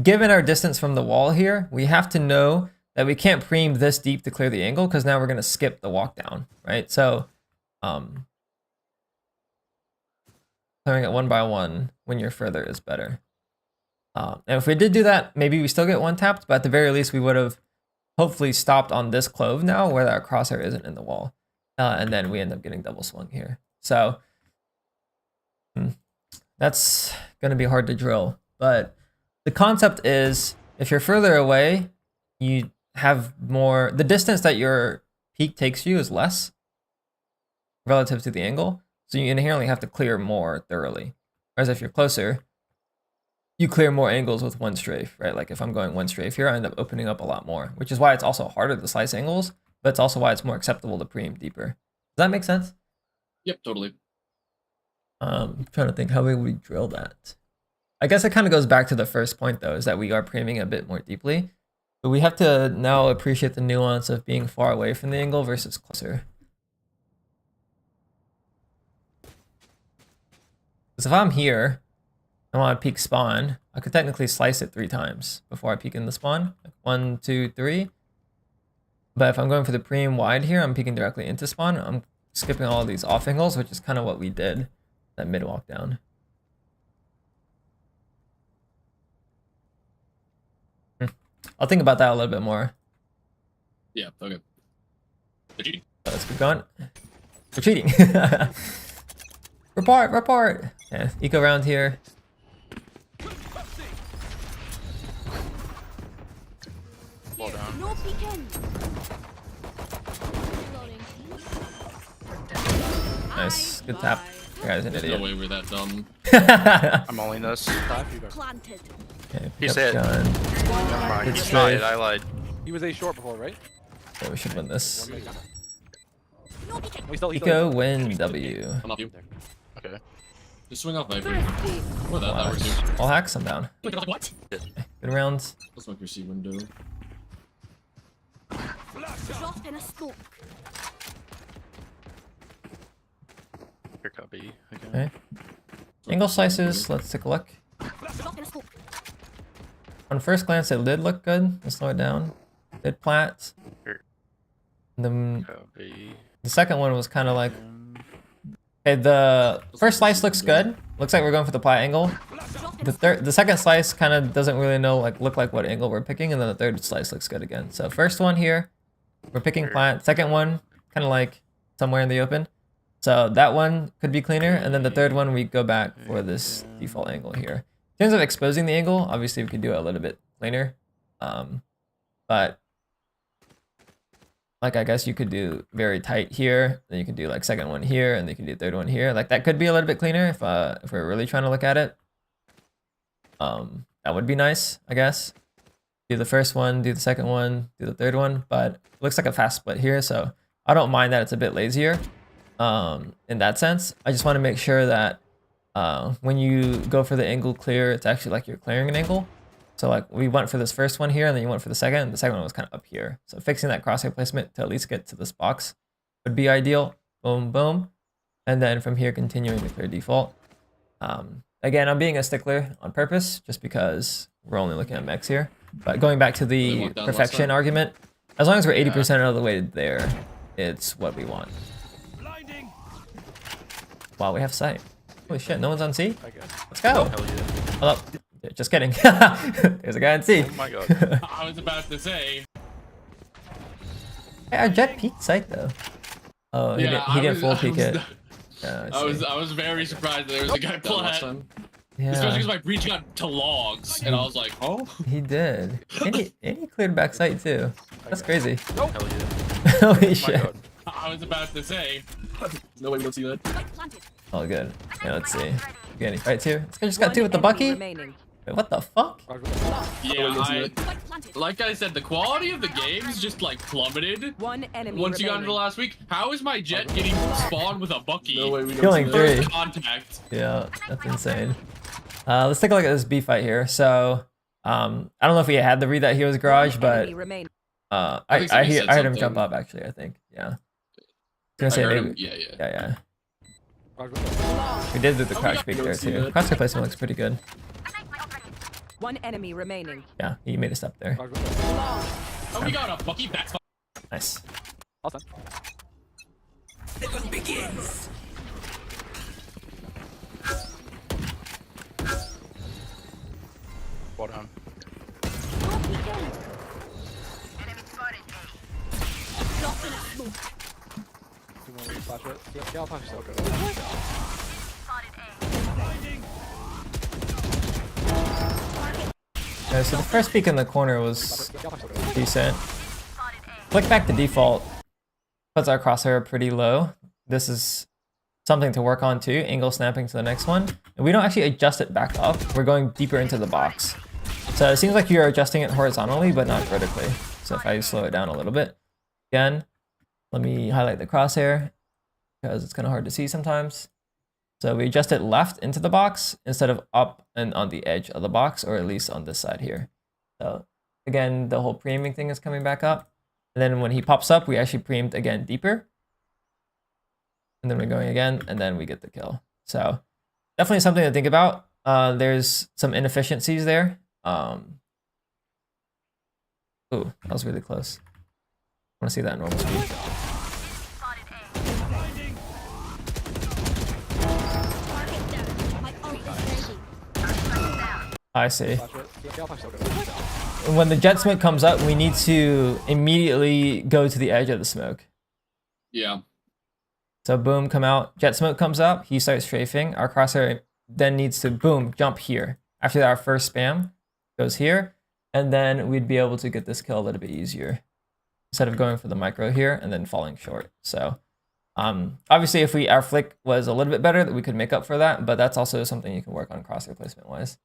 Given our distance from the wall here, we have to know that we can't preem this deep to clear the angle because now we're going to skip the walk down, right? So clearing it one by one when you're further is better. And if we did do that, maybe we still get one tapped, but at the very least we would have hopefully stopped on this clove now where that crosshair isn't in the wall. And then we end up getting double swung here. So that's going to be hard to drill. But the concept is if you're further away, you have more, the distance that your peak takes you is less relative to the angle. So you inherently have to clear more thoroughly. Whereas if you're closer, you clear more angles with one strafe, right? Like if I'm going one strafe here, I end up opening up a lot more, which is why it's also harder to slice angles, but it's also why it's more acceptable to preem deeper. Does that make sense? Yep, totally. I'm trying to think how we would drill that. I guess it kind of goes back to the first point though, is that we are preeming a bit more deeply, but we have to now appreciate the nuance of being far away from the angle versus closer. Because if I'm here, I want to peek spawn, I could technically slice it 3 times before I peek in the spawn. Like 1, 2, 3. But if I'm going for the preem wide here, I'm peeking directly into spawn. I'm skipping all of these off angles, which is kind of what we did that mid walk down. I'll think about that a little bit more. Yeah, okay. They're cheating. Let's keep going. We're cheating. report. Yeah, eco round here. Fall down. No peeking. Reloading. Nice, good tap. guy's an There's idiot. no way we're that dumb. I'm only this. Planted. Okay, pick He's up hit. gun. Never mind. It's He's not safe. it. I lied. He was A short before, right? Yeah, we should win this. No peeking. Oh, he's still Eco win W. I'm off you. Okay. Just swing off Viper. Thrifty. Or that Wow. works too. All hacks, I'm down. Wait, what? Good rounds. Let's smoke your C window. Drop in a smoke. Here, copy. Okay. Okay. Angle slices, let's take a look. Drop in a smoke. On first glance, it did look good. Let's slow it down. Did plat. Here. And then Copy. the second one was kind of like, okay, the first slice looks good. Looks like we're going for the plat angle. Drop in The a smoke. the second slice kind of doesn't really look like what angle we're picking, and then the third slice looks good again. So first one here, we're picking plat. Second one, kind of like somewhere in the open. So that one could be cleaner, and then the third one we go back for this default angle here. In terms of exposing the angle, obviously we could do it a little bit cleaner, but like I guess you could do very tight here, then you could do like second one here, and then you can do third one here. Like that could be a little bit cleaner if we're really trying to look at it. That would be nice, I guess. Do the first one, do the second one, do the third one, but it looks like a fast split here, so I don't mind that it's a bit lazier. In that sense, I just want to make sure that when you go for the angle clear, it's actually like you're clearing an angle. So like we went for this first one here, and then you went for the second, and the second one was kind of up here. So fixing that crosshair placement to at least get to this box would be ideal. Boom, boom. And then from here, continuing the clear default. Again, I'm being a stickler on purpose, just because we're only looking at mechs here. But going back to Really the walked down last perfection time. argument, as long as we're 80% of the way there, it's what we want. Wow, we have sight. Holy shit, no one's on C? I guess. Let's go. Hell yeah. Hello. Just kidding. There's a guy on C. Oh my god. I was about to say. Hey, our jet peeked sight though. Oh, he Yeah, didn't full peek was, it. Yeah, I see. I was very surprised that there was a guy plat. Especially Yeah, because my breach got to logs, and I was like, oh. he did. And he cleared back sight too. That's crazy. Hell yeah. Holy Oh my shit. god. I was about to say. No way we don't see that. Spike planted. All good. Yeah, let's see. You got any fights here? This guy just got One two with the enemy Bucky? remaining. Wait, what the fuck? Yeah, Spike planted. like I said, the quality of the games just like plummeted One enemy once you got into remaining. last week. How is my jet getting spawned with a Bucky? No way we Killing don't see that. three. First contact. Yeah, that's insane. Let's take a look at this B fight here. So, I don't know if we had the read that he was garage, One but enemy remaining. I I think somebody said heard him something. jump up actually. I think, yeah. I I was gonna heard say him. maybe. Yeah. Yeah. We did do the Oh, crouch yeah, peek we there don't see too. that. Crosshair placement looks pretty good. One enemy remaining. Yeah, he made a step there. Oh, we got a Bucky back. Nice. Awesome. Well done. No peeking. Drop in a smoke. Two more flash it. Yeah, I'll flash it. Yeah, so the first peek in the corner was Yeah, I'll flash it. decent. Flick back to default puts our crosshair pretty low. This is something to work on too. Angle snapping to the next one. And we don't actually adjust it back up. We're going deeper into the box. So it seems like you're adjusting it horizontally, but not vertically. So if I slow it down a little bit, again, let me highlight the crosshair because it's kind of hard to see sometimes. So we adjust it left into the box instead of up and on the edge of the box, or at least on this side here. So again, the whole pre-aiming thing is coming back up. And then when he pops up, we actually pre-aimed again deeper. And then we're going again, and then we get the kill. So definitely something to think about. There's some inefficiencies there. Ooh, that was really close. I want to see that in normal speed. Target down. My ult is ready. I see. Flash it. Yeah, I'll flash it. When the jet smoke comes up, we need to immediately go to the edge of the smoke. Yeah. So boom, come out. Jet smoke comes up. He starts strafing. Our crosshair then needs to boom, jump here. After that, our first spam goes here. And then we'd be able to get this kill a little bit easier. Instead of going for the micro here and then falling short. So Obviously, if our flick was a little bit better, that we could make up for that. But that's also something you can work on crosshair placement wise.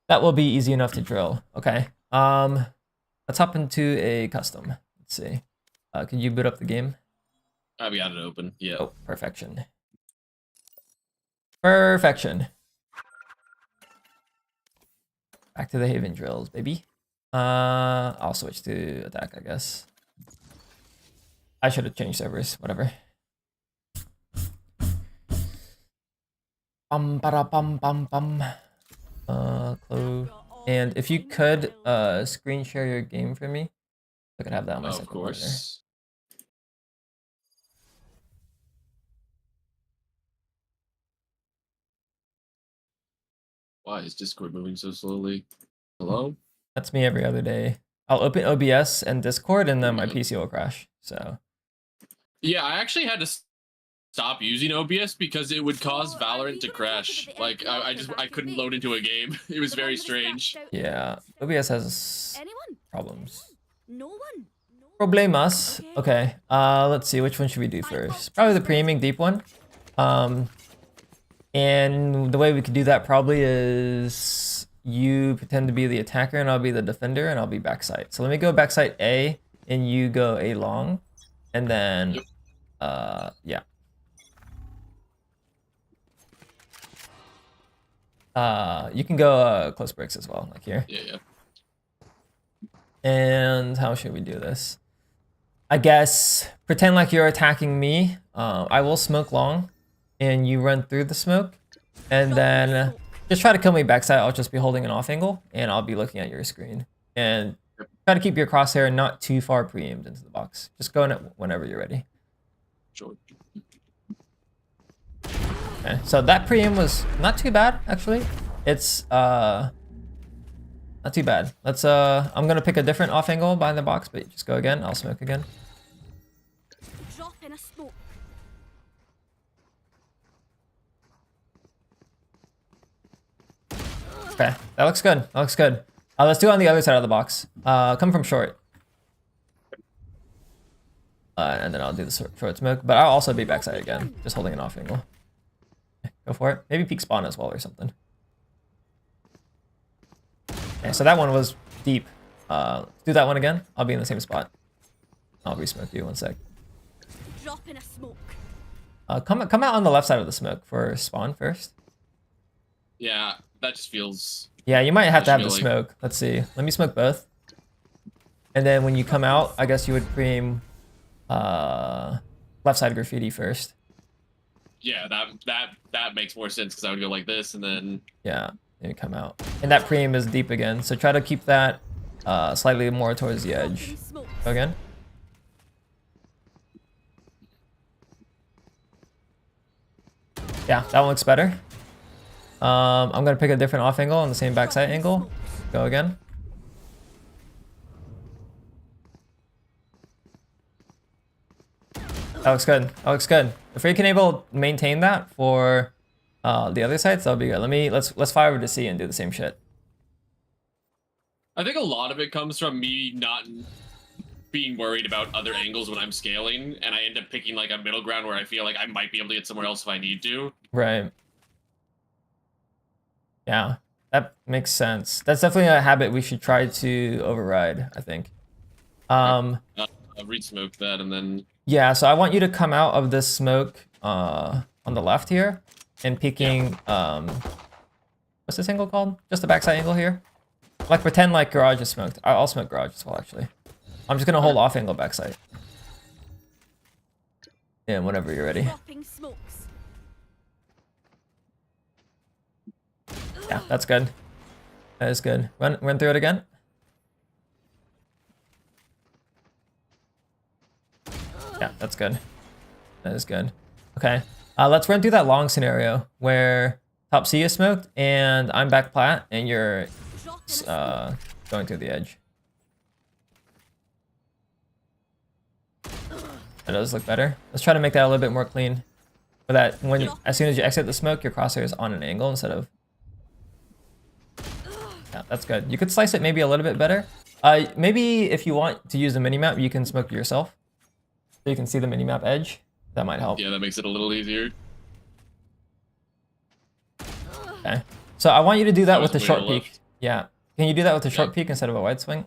That will be easy enough to drill. Okay. Let's hop into a custom. Let's see. Can you boot up the game? We got it open. Yeah. Oh, perfection. Perfection. Back to the Haven drills, baby. I'll switch to attack, I guess. I should have changed servers, whatever. Bum ba bum bum bum. Close. And if you could screen share your game for me, I could have that on my Of second monitor. course. Why is Discord moving so slowly? Hello? That's me every other day. I'll open OBS and Discord, and then my PC will crash. So Yeah, I actually had to stop using OBS because it would cause Valorant to crash. Like I couldn't load into a game. It was very strange. yeah, OBS has Anyone? problems. No one. Problemas. Okay. Let's see. Which one should we do first? Probably the pre-aiming deep one. And the way we could do that probably is you pretend to be the attacker and I'll be the defender and I'll be backside. So let me go backside A and you go A long, and then yeah. You can go close breaks as well, like here. Yeah. And how should we do this? I guess pretend like you're attacking me. I will smoke long, and you run through the smoke, and then just try to kill me backside. I'll just be holding an off angle, and I'll be looking at your screen. And try to keep your crosshair not too far pre-aimed into the box. Just go in it whenever you're ready. Sure. Okay, so that pre-aim was not too bad, actually. It's not too bad. Let's I'm gonna pick a different off angle behind the box, but just go again. I'll smoke again. Drop in a smoke. Okay, that looks good. That looks good. Let's do it on the other side of the box. Come from short. And then I'll do the short smoke, but I'll also be backside again, just holding an off angle. Go for it. Maybe peek spawn as well or something. Okay, so that one was deep. Let's do that one again. I'll be in the same spot. I'll re-smoke you 1 sec. Drop in a smoke. Come out on the left side of the smoke for spawn first. Yeah, that just feels. Yeah, you might have to have the Really? smoke. Let's see. Let me smoke both. And then when you come out, I guess you would pre-aim left side graffiti first. Yeah, that makes more sense because I would go like this and then. Yeah, then you come out. And that pre-aim is deep again, so try to keep that slightly more towards the edge. Dropping smoke. Go again. Yeah, that one looks better. I'm gonna pick a different off angle on the same backside angle. Go again. That looks good. That looks good. If we can able to maintain that for the other sides, that'll be good. Let's fire over to C and do the same shit. I think a lot of it comes from me not being worried about other angles when I'm scaling, and I end up picking like a middle ground where I feel like I might be able to get somewhere else if I need to. Right. Yeah, that makes sense. That's definitely a habit we should try to override, I think. I'll re-smoke that and then. Yeah, so I want you to come out of this smoke on the left here and peeking what's this angle called? Just the backside angle here. Like pretend like garage is smoked. I'll smoke garage as well actually. I'm just gonna hold off angle backside. Yeah, whenever you're ready. Dropping smokes. Yeah, that's good. That is good. Run through it again. Yeah, that's good. That is good. Okay, let's run through that long scenario where top C is smoked and I'm back plat and you're Drop in a smoke. going through the edge. That does look better. Let's try to make that a little bit more clean. So that when as soon as you exit the smoke, your crosshair is on an angle instead of. Yeah, that's good. You could slice it maybe a little bit better. Maybe if you want to use the minimap, you can smoke yourself. so you can see the minimap edge. That might help. Yeah, that makes it a little easier. Okay. So I want you to do that That with the was way short to peek. left. Yeah. Can you do that with the short Yeah. peek instead of a wide swing?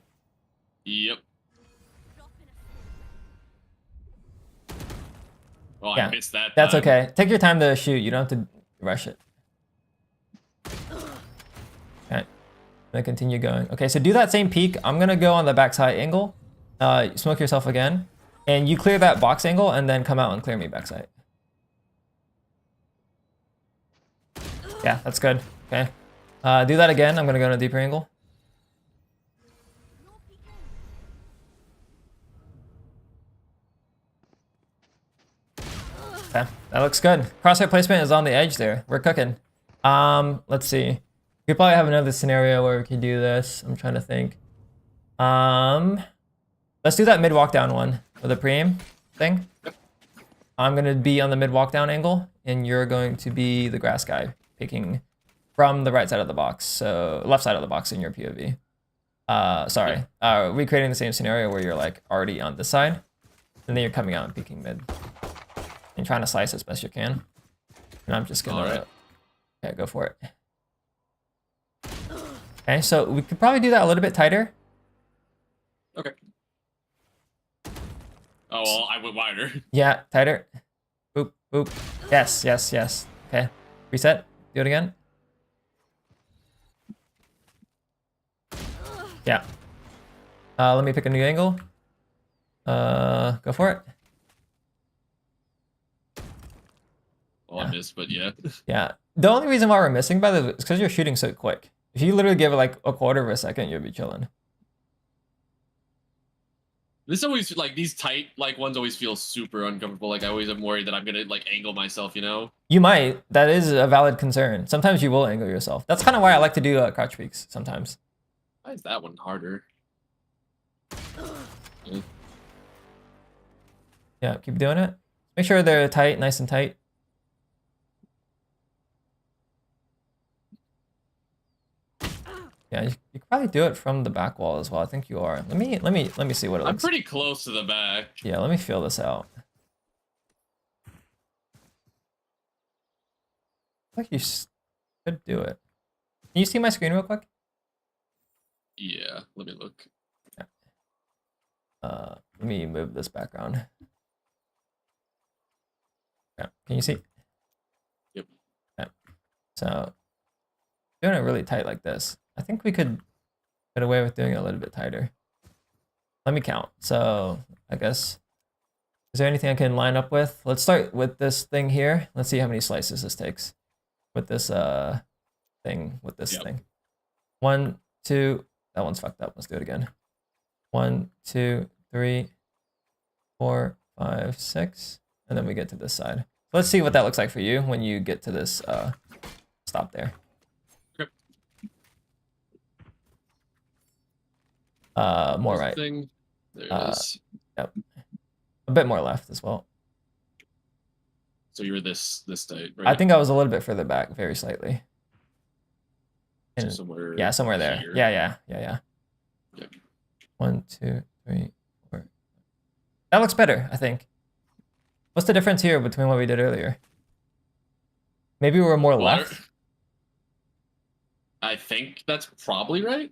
Yep. Drop in a smoke. Well, Yeah, I missed that. That's time. okay. Take your time to shoot. You don't have to rush it. Okay. I'm gonna continue going. Okay, so do that same peek. I'm gonna go on the backside angle. Smoke yourself again. And you clear that box angle and then come out and clear me backside. Yeah, that's good. Okay. Do that again. I'm gonna go on a deeper angle. No peeking. Okay, that looks good. Crosshair placement is on the edge there. We're cooking. Let's see. We probably have another scenario where we could do this. I'm trying to think. Let's do that mid walk down one with a pre-aim thing. I'm gonna be on the mid walk down angle, and you're going to be the grass guy, picking from the right side of the box, so left side of the box in your POV. Sorry. Recreating the same scenario where you're like already on this side, and then you're coming out and peeking mid, and trying to slice as best you can. And I'm just gonna, Alright. yeah, go for it. Okay, so we could probably do that a little bit tighter. Okay. Oh well, I went wider. Yeah, tighter. Boop, boop. Yes, yes, yes. Okay. Reset. Do it again. Yeah. Let me pick a new angle. Go for it. Well, I missed, but yeah. Yeah. The only reason why we're missing by the is because you're shooting so quick. If you literally give it like a quarter of a second, you'll be chilling. This always like these tight like ones always feel super uncomfortable. Like I always am worried that I'm gonna like angle myself. You know. You might. That is a valid concern. Sometimes you will angle yourself. That's kind of why I like to do crouch peeks sometimes. Why is that one harder? Yeah, keep doing it. Make sure they're tight, nice and tight. Yeah, you could probably do it from the back wall as well. I think you are. Let me see what it I'm looks. pretty close to the back. Yeah, let me feel this out. I think you could do it. Can you see my screen real quick? Yeah. Let me look. Let me move this background. Yeah, can you see? Yep. Yeah. So doing it really tight like this. I think we could get away with doing it a little bit tighter. Let me count. So I guess, is there anything I can line up with? Let's start with this thing here. Let's see how many slices this takes with this thing, with this Yep. thing. 1, 2, that one's fucked up. Let's do it again. 1, 2, 3, 4, 5, 6, and then we get to this side. Let's see what that looks like for you when you get to this stop there. Okay. More This right. Thing. There it is. Yep. A bit more left as well. So you were this tight, right? I think I was a little bit further back, very slightly. So And somewhere. yeah, somewhere there. here. Yeah. Yep. 1, 2, 3, 4. That looks better, I think. What's the difference here between what we did earlier? Maybe we're more Well, left. I think that's probably right.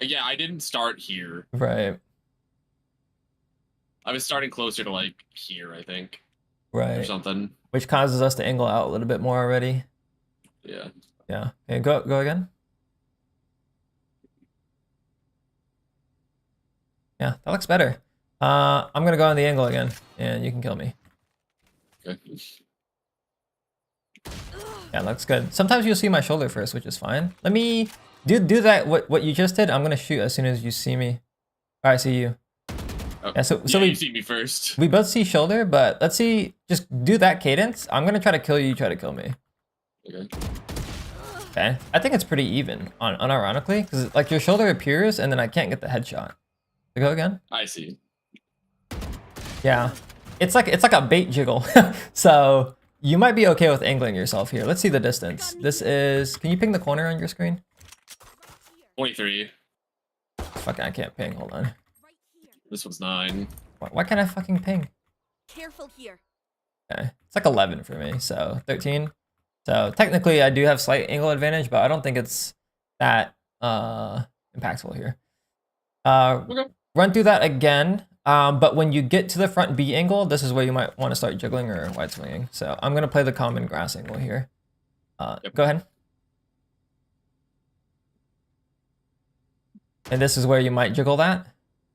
Yeah, I didn't start here. Right. I was starting closer to like here, I think, or Right. something. Which causes us to angle out a little bit more already. Yeah. Yeah. Okay, go again. Yeah, that looks better. I'm gonna go on the angle again, and you can kill me. Okay. Yeah, looks good. Sometimes you'll see my shoulder first, which is fine. Let me do that. What you just did. I'm gonna shoot as soon as you see me. All right, I see you. Oh, Yeah, so yeah, we you see me first. we both see shoulder, but let's see. Just do that cadence. I'm gonna try to kill you. You try to kill me. Okay. Okay. I think it's pretty even, unironically, because like your shoulder appears, and then I can't get the headshot. To go again. I see. Yeah, it's like a bait jiggle. So you might be okay with angling yourself here. Let's see the distance. This is. Can you ping the corner on your screen? 23. Fucking, I can't ping. Hold on. Right here. This one's 9. Why can't I fucking ping? Careful here. Okay, it's like 11 for me, so 13. So technically, I do have slight angle advantage, but I don't think it's that impactful here. Okay. Run through that again. But when you get to the front B angle, this is where you might want to start jiggling or wide swinging. So I'm gonna play the common grass angle here. Yep. Go ahead. And this is where you might jiggle that.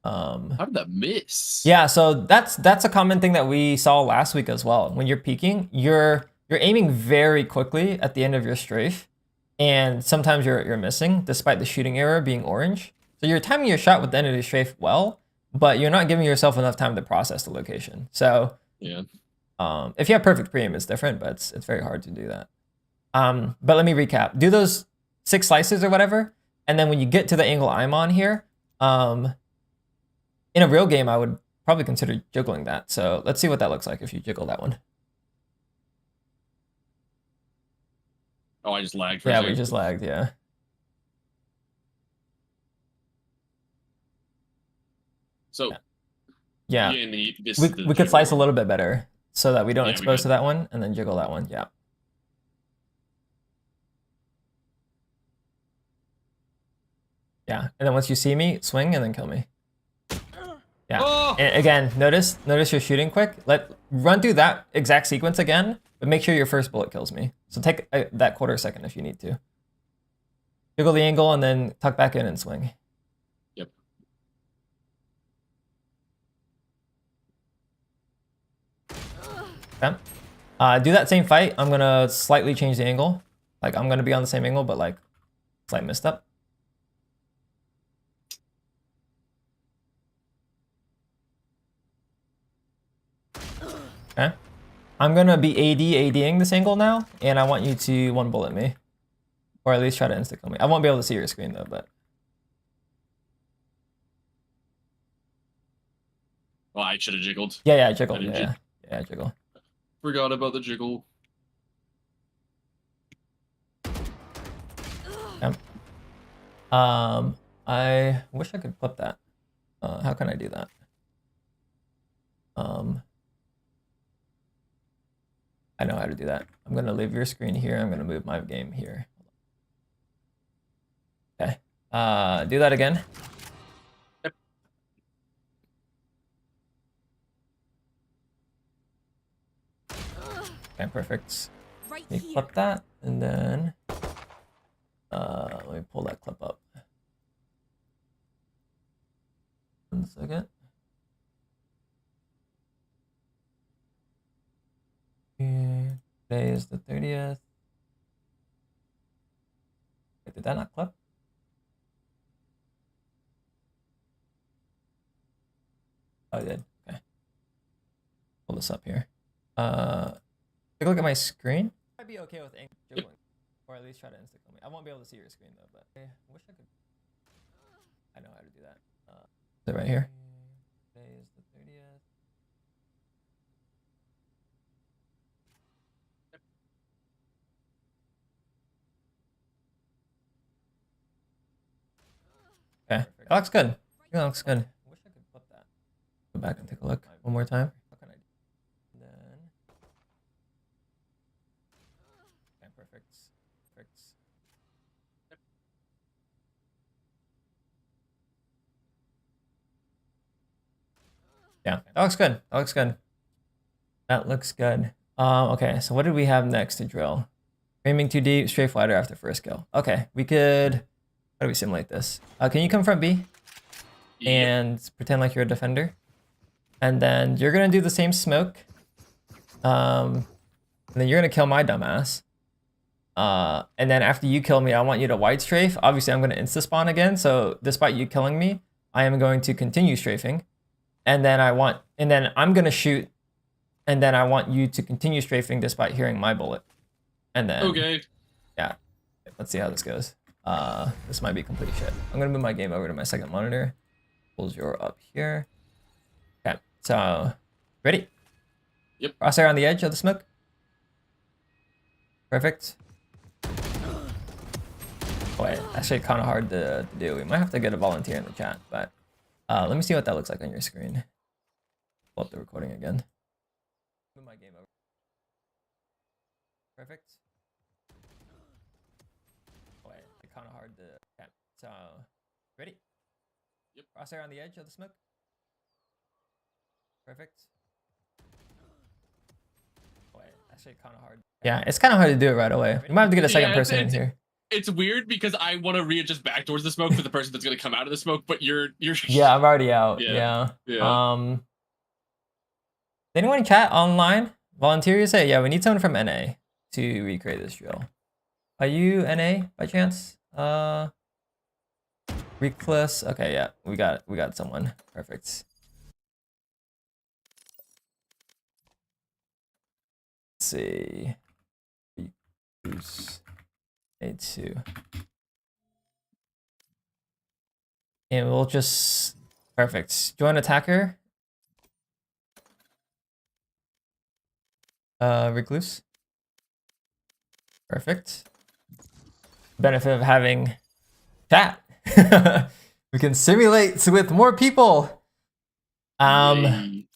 How did that miss? Yeah, so that's a common thing that we saw last week as well. When you're peeking, you're aiming very quickly at the end of your strafe, and sometimes you're missing, despite the shooting error being orange. So you're timing your shot with the end of your strafe well, but you're not giving yourself enough time to process the location. So Yeah. if you have perfect pre-aim, it's different, but it's very hard to do that. But let me recap. Do those 6 slices or whatever, and then when you get to the angle I'm on here, in a real game, I would probably consider jiggling that. So let's see what that looks like if you jiggle that one. Oh, I just lagged for a Yeah, second. we just lagged, yeah. So Yeah, and this we is the could slice a jiggle. little bit better so that we don't Yeah, we expose could. to that one, and then jiggle that one, yeah. Yeah, and then once you see me, swing and then kill me. Yeah. Oh! And again, notice you're shooting quick. Run through that exact sequence again, but make sure your first bullet kills me. So take that quarter second if you need to. Jiggle the angle and then tuck back in and swing. Yep. Okay. Do that same fight. I'm gonna slightly change the angle. Like I'm gonna be on the same angle, but like slight misstep. Okay. I'm gonna be ADing this angle now, and I want you to 1 bullet me. Or at least try to insta kill me. I won't be able to see your screen though, but Well, I should have jiggled. yeah, jiggle. I didn't Yeah, jiggle. Forgot about the jiggle. Yep. I wish I could flip that. How can I do that? I know how to do that. I'm gonna leave your screen here. I'm gonna move my game here. Okay. Do that again. Yep. Okay, perfect. Right Let me here. clip that, and then let me pull that clip up. 1 second. And today is the 30th. Wait, did that not clip? Oh, it did. Okay. Pull this up here. Take a look at my screen. I'd be okay with angle jiggling, or at least try to insta kill me. I won't be able to see your screen though, but I wish I could. I know how to do that. Is it right here? Today is the 30th. Okay, that looks good. That looks good. I wish I could flip that. Go back and take a look one more time. How can I do? Then. Okay, perfect. Perfect. Yeah, that looks good. That looks good. That looks good. Okay, so what did we have next to drill? Aiming too deep, strafe wider after first kill. Okay, we could. How do we simulate this? Can you come from B Yep. and pretend like you're a defender? And then you're gonna do the same smoke. And then you're gonna kill my dumbass. And then after you kill me, I want you to white strafe. Obviously, I'm gonna insta spawn again. So despite you killing me, I am going to continue strafing. And then I'm gonna shoot. And then I want you to continue strafing despite hearing my bullet. And then Okay. yeah, let's see how this goes. This might be complete shit. I'm gonna move my game over to my second monitor. Pulls your up here. Okay, so ready? Yep. Crosshair on the edge of the smoke. Perfect. Wait, actually kind of hard to do. We might have to get a volunteer in the chat, but let me see what that looks like on your screen. Pull up the recording again. Move my game over. Perfect. Wait, it's kind of hard to. Okay, so ready? Yep. Crosshair on the edge of the smoke. Perfect. Wait, actually kind of hard. Yeah, it's kind of hard to do it right away. You might have to get a second Yeah, person in here. It's weird because I want to readjust back towards the smoke for the person that's going to come out of the smoke, but you're Yeah, I'm already out. Yeah, Yeah. yeah. Anyone chat online? Volunteers say, yeah, we need someone from NA to recreate this drill. Are you NA by chance? Reckless. Okay, yeah, we got someone. Perfect. Let's see. Recluse. A2. And we'll just perfect. Join attacker. Recluse. Perfect. Benefit of having chat. We can simulate with more people. Yay.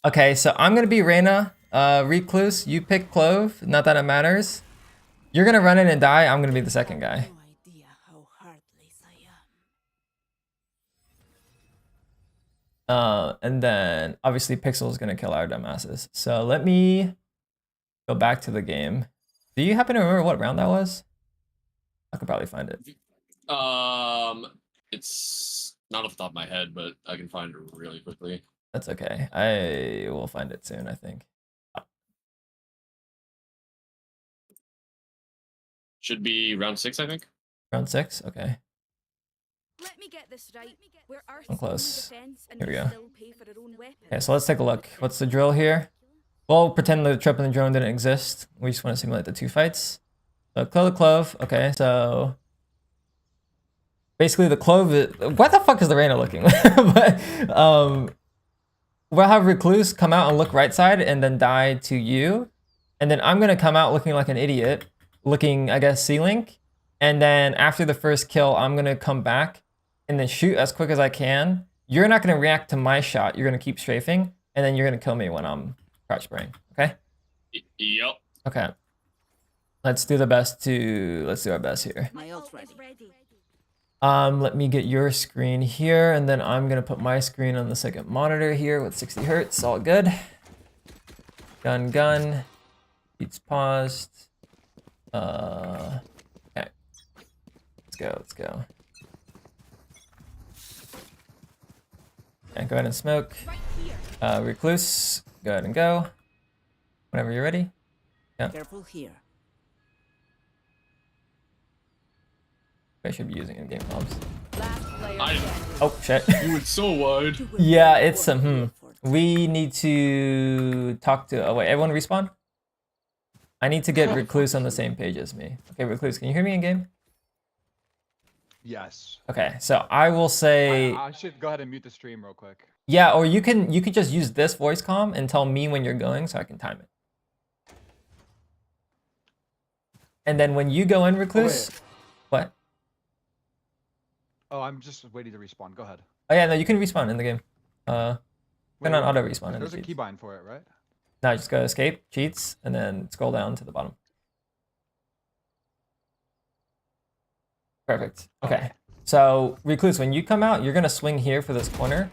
Okay, so I'm gonna be Reyna. Recluse, you pick Clove. Not that it matters. You're gonna run in and die. I'm gonna be the second guy. No idea how heartless I am. And then obviously Pixel is gonna kill our dumbasses. So let me go back to the game. Do you happen to remember what round that was? I could probably find it. It's not off the top of my head, but I can find it really quickly. That's okay. I will find it soon, I think. Should be round 6, I think. Round 6? Okay. Let me get this right. We're Earth's I'm close. only defense, and Here we we go. still pay for our own weapons. Okay, so let's take a look. What's the drill here? We'll pretend the trip and the drone didn't exist. We just want to simulate the 2 fights. So kill the Clove. Okay, so basically the Clove is... What the fuck is the Reyna looking? But we'll have Recluse come out and look right side and then die to you. And then I'm going to come out looking like an idiot, looking, I guess, C-Link. And then after the first kill, I'm going to come back and then shoot as quick as I can. You're not going to react to my shot. You're going to keep strafing. And then you're going to kill me when I'm crouch spraying. Okay? Yep. Okay. Let's do our best here. My ult is ready. Let me get your screen here, and then I'm going to put my screen on the second monitor here with 60 hertz. All good. Gun. Beats paused. Okay. Let's go. Okay, go ahead and smoke. Right here. Recluse, go ahead and go. Whenever you're ready. Careful here. I should be using in-game comms. Last player I- standing. Oh, shit. You went so wide. Yeah, it's we need to talk to... Oh, wait, everyone respawn? I need to get Recluse on the same page as me. Okay, Recluse, can you hear me in-game? Yes. Okay, so I will say... I should go ahead and mute the stream real quick. Yeah, or you can just use this voice comm and tell me when you're going so I can time it. And then when you go in, Recluse... What? Oh, I'm just waiting to respawn. Go ahead. Oh yeah, no, you can respawn in the game. Turn on auto respawn in the There's a cheats. keybind for it, right? No, just go escape, cheats, and then scroll down to the bottom. Perfect. Okay. So Recluse, when you come out, you're gonna swing here for this corner,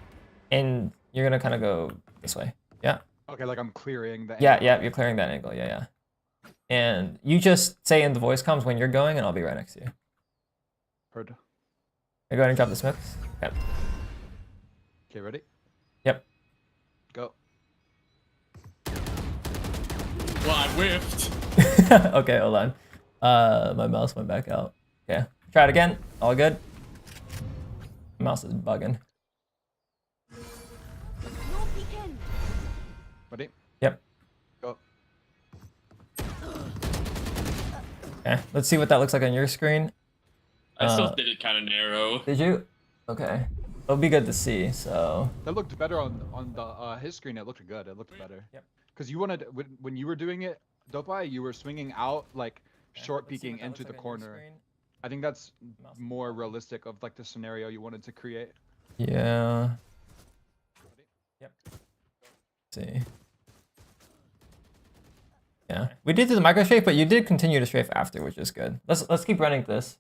and you're gonna kind of go this way. Yeah. Okay, like I'm clearing the. Yeah, you're clearing that angle. Yeah. And you just say in the voice comms when you're going, and I'll be right next to you. Heard. Okay, go ahead and drop the smokes. Okay. Okay, ready? Yep. Go. Well, I whiffed. Okay, hold on. My mouse went back out. Okay. Try it again. All good. My mouse is bugging. No peeking. Ready? Yep. Go. Okay. Let's see what that looks like on your screen. I still did it kind of narrow. Did you? Okay. It'll be good to see. So. That looked better on the his screen. It looked good. It looked better. Yep. Because you wanted when you were doing it, Dopai, you were swinging out like Okay, short let's see peeking what that into looks the like on your corner. screen. I think that's Mouse. more realistic of like the scenario you wanted to create. Yeah. Ready? Let's see. Yeah, we did do the micro strafe, but you did continue to strafe after, which is good. Let's keep running this.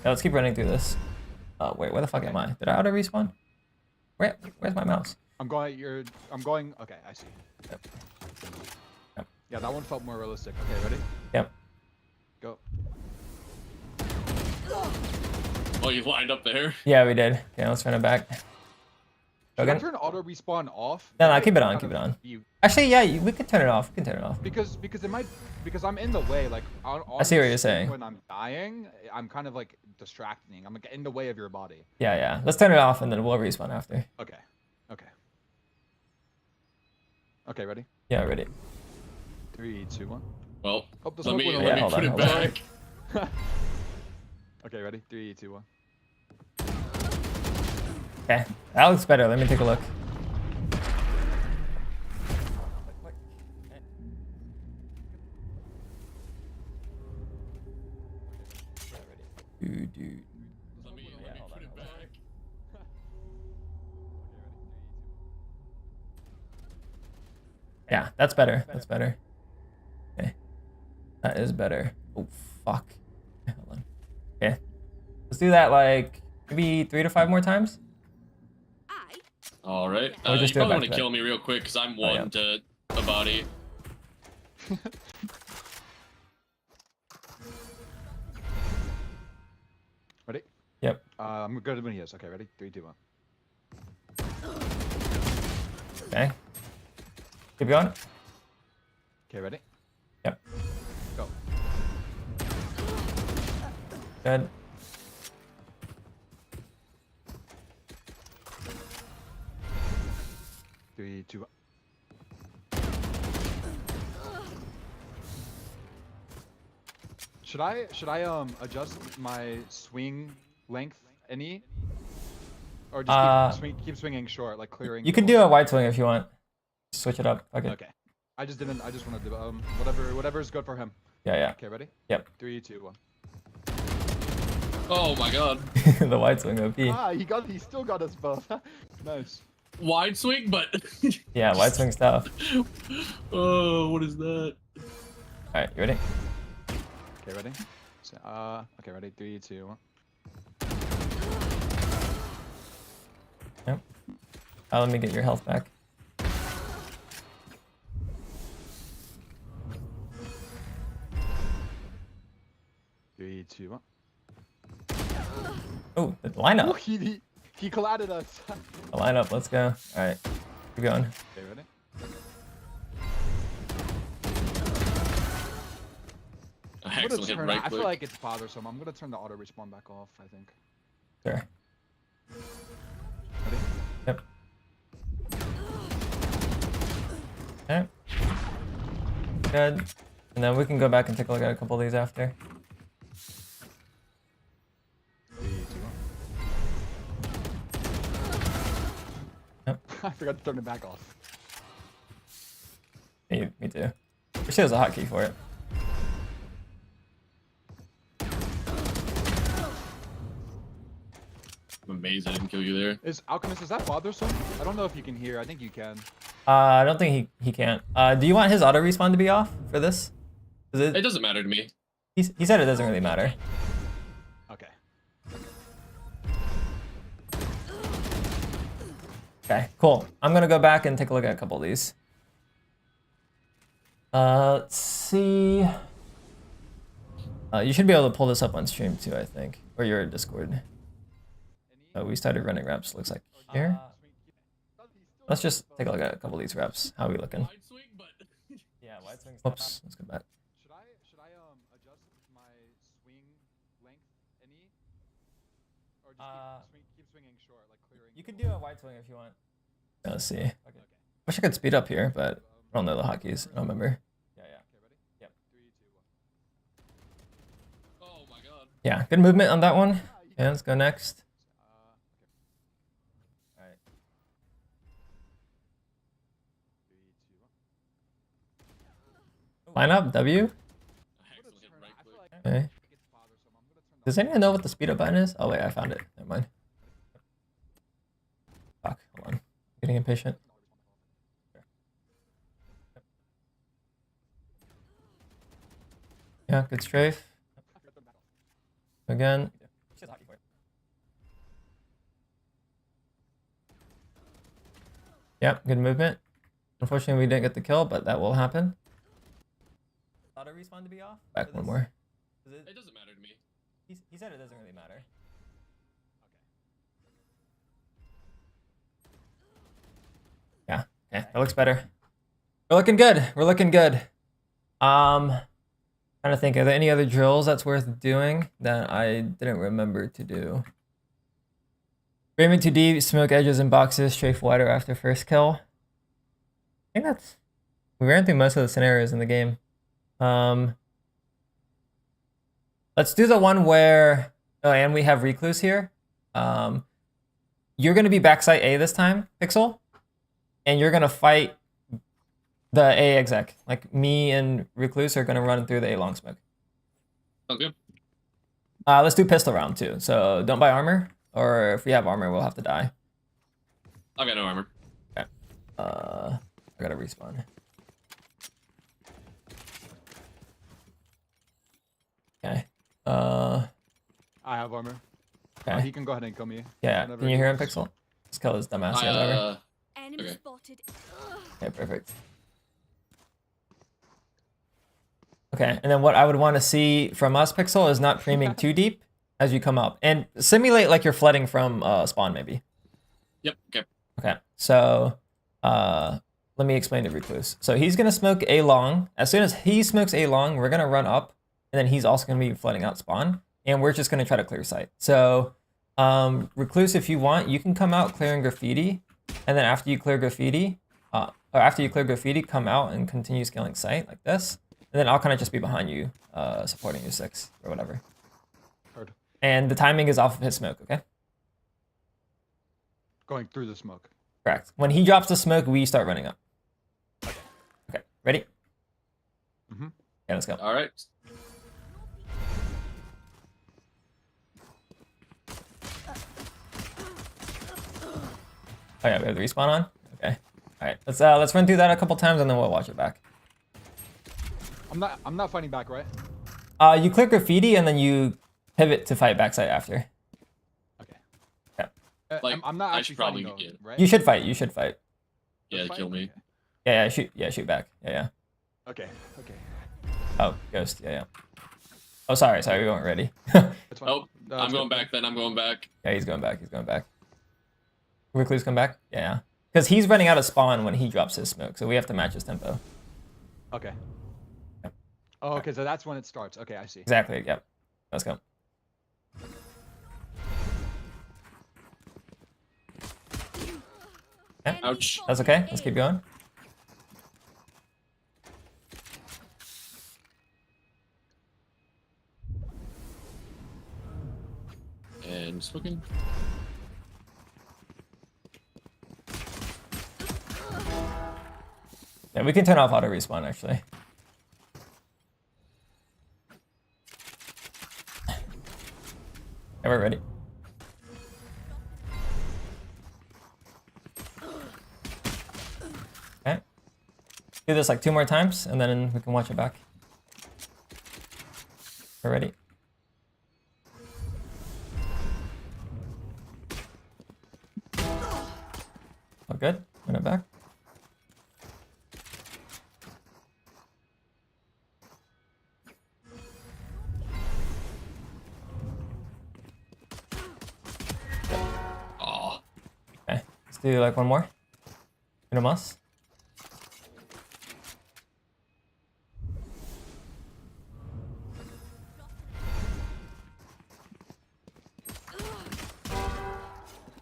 Yeah, let's keep running through this. Oh wait, where the fuck am I? Did I auto respawn? Where's my mouse? I'm going. I'm going. Okay, I see. Yep. Yeah, that one felt more realistic. Okay, ready? Yep. Go. Oh, you lined up there. Yeah, we did. Okay, let's run it back. Should I Again? turn auto respawn off? No, It keep it on. kind Keep of it on. you- Actually, yeah, we could turn it off. We can turn it off. Because it might I'm in the way. Like I see what you're saying. When I'm dying, I'm kind of like distracting. I'm like in the way of your body. Yeah, yeah. Let's turn it off and then we'll respawn after. Okay. Okay. Okay, ready? Yeah, ready. 3, 2, 1. Well, Oh, the let smoke me, went Yeah, let me hold put on, it hold on. back. Okay, ready? 3, 2, 1. Okay, that looks better. Let me take a look. Dude. Let me hold on, put it hold on. back. Yeah, that's better. That's better. Okay. That is better. Oh, fuck. Okay, hold on. Okay. Let's do that like maybe 3 to 5 more times. I All right. Or just You do it probably back want to to back. kill me real quick because I'm Oh, yeah. one to a body. Ready? Yep. I'm good when he is. Okay, ready? 3, 2, 1. Okay. Keep going. Okay, ready? Yep. Go. Good. Three, two, 1. Should I adjust my swing length any? Or just keep swinging short, like clearing. You the could do bullshit? a wide swing if you want. Switch it up. Okay. Okay. I just want to do whatever is good for him. Yeah, yeah. Okay, ready? Yep. 3, 2, 1. Oh my god. The wide swing OP. He still got us both. Nice. Wide swing, but. Yeah, wide swing stuff. Oh, what is that? Alright, you ready? Okay, ready? So, okay, ready? 3, 2, 1. Yep. Let me get your health back. Three, two, 1. Oh, the Oh, lineup. he collided us. The lineup, let's go. Alright. Keep going. Okay, ready? I I'm gonna accidentally hit turn. right I feel click. like it's bothersome. I'm gonna turn the auto respawn back off. I think. Sure. Ready? Yep. Okay. Good. And then we can go back and take a look at a couple of these after. 3, 2, 1. Yep. I forgot to turn it back off. Me too. Wish there was a hotkey for it. I'm amazed I didn't kill you there. Is that bothersome? I don't know if you can hear. I think you can. I don't think he can't. Do you want his auto respawn to be off for this? It doesn't matter to me. He said it doesn't really matter. Okay. Okay, cool. I'm gonna go back and take a look at a couple of these. Let's see. You should be able to pull this up on stream too, I think, or your Discord. We started running reps. Looks like here. Let's just take a look at a couple of these reps. How are we looking? Wide swing, but. Yeah, wide swing. Oops. Let's go back. Should I adjust my swing length any? Or just keep swinging short, like clearing. You could do a wide swing if you want. Let's see. Okay. Wish I could speed up here, but I don't know the hotkeys. I don't remember. Yeah, yeah. Okay, ready? Yep. 3, 2, 1. Oh my god. Yeah, good movement on that one. Yeah, let's go next. Okay. All right. 3, 2, 1. Line up, W. I accidentally hit right I feel click. like Okay. it's bothersome. I'm gonna turn the Does anyone know what the speed up button is? Oh wait, I found it. Never mind. Fuck, hold on. Getting impatient. Yeah, good strafe. Again. Yeah, good movement. Unfortunately, we didn't get the kill, but that will happen. Auto respawn to be off? Back one more. It doesn't matter to me. He said it doesn't really matter. Yeah, okay, that looks better. We're looking good. We're looking good. Trying to think, are there any other drills that's worth doing that I didn't remember to do? Framing too deep, smoke edges and boxes, strafe wider after first kill. I think that's... We ran through most of the scenarios in the game. Let's do the one where... Oh, and we have Recluse here. You're going to be backside A this time, Pixel. And you're going to fight the A exec. Like, me and Recluse are going to run through the A long smoke. Okay. Let's do pistol round too. So don't buy armor. Or if we have armor, we'll have to die. I got no armor. Okay. I gotta respawn. Okay. I have armor. Okay. He can go ahead and kill me. Yeah. whenever Can you he hear him, wants. Pixel? Let's kill this dumbass guy over. Enemy Okay. spotted. Ugh. Okay, perfect. Okay, and then what I would want to see from us, Pixel, is not framing too deep as you come up. And simulate like you're flooding from spawn, maybe. Yep. Okay. Okay, so let me explain to Recluse. So he's going to smoke A long. As soon as he smokes A long, we're going to run up, and then he's also going to be flooding out spawn, and we're just going to try to clear sight. So Recluse, if you want, you can come out clearing graffiti, and then after you clear graffiti, come out and continue scaling sight like this. And then I'll kind of just be behind you, supporting your 6 or whatever. Heard. And the timing is off of his smoke, okay? Going through the smoke. Correct. When he drops the smoke, we start running up. Okay, ready? Mm-hmm. Yeah, let's go. All right. Oh yeah, we have the respawn on? Okay. Alright, let's run through that a couple times and then we'll watch it back. I'm not fighting back, right? You click graffiti and then you pivot to fight backside after. Okay. Yeah. Like, I'm not I actually should probably fighting though, get- right? You should fight, you should fight. Yeah, Fight? kill me. Okay. Yeah, shoot back. Yeah. Okay. Okay. Oh, ghost, yeah. Oh, sorry, we weren't ready. That's fine. Oh, No, I'm it's going good. back then. I'm going back. Yeah, he's going back. Recluse come back? Yeah. Because he's running out of spawn when he drops his smoke, so we have to match his tempo. Okay. Yep. Oh, okay. So that's when it starts. Okay, I see. Exactly, yep. Let's go. Yeah. Ouch. That's okay, let's keep going. And smoking. Yeah, we can turn off auto respawn actually. Yeah, we're ready. Okay. Do this like 2 more times and then we can watch it back. We're ready. Oh, good. Run it back. Oh. Okay, let's do like one more. Hit a must.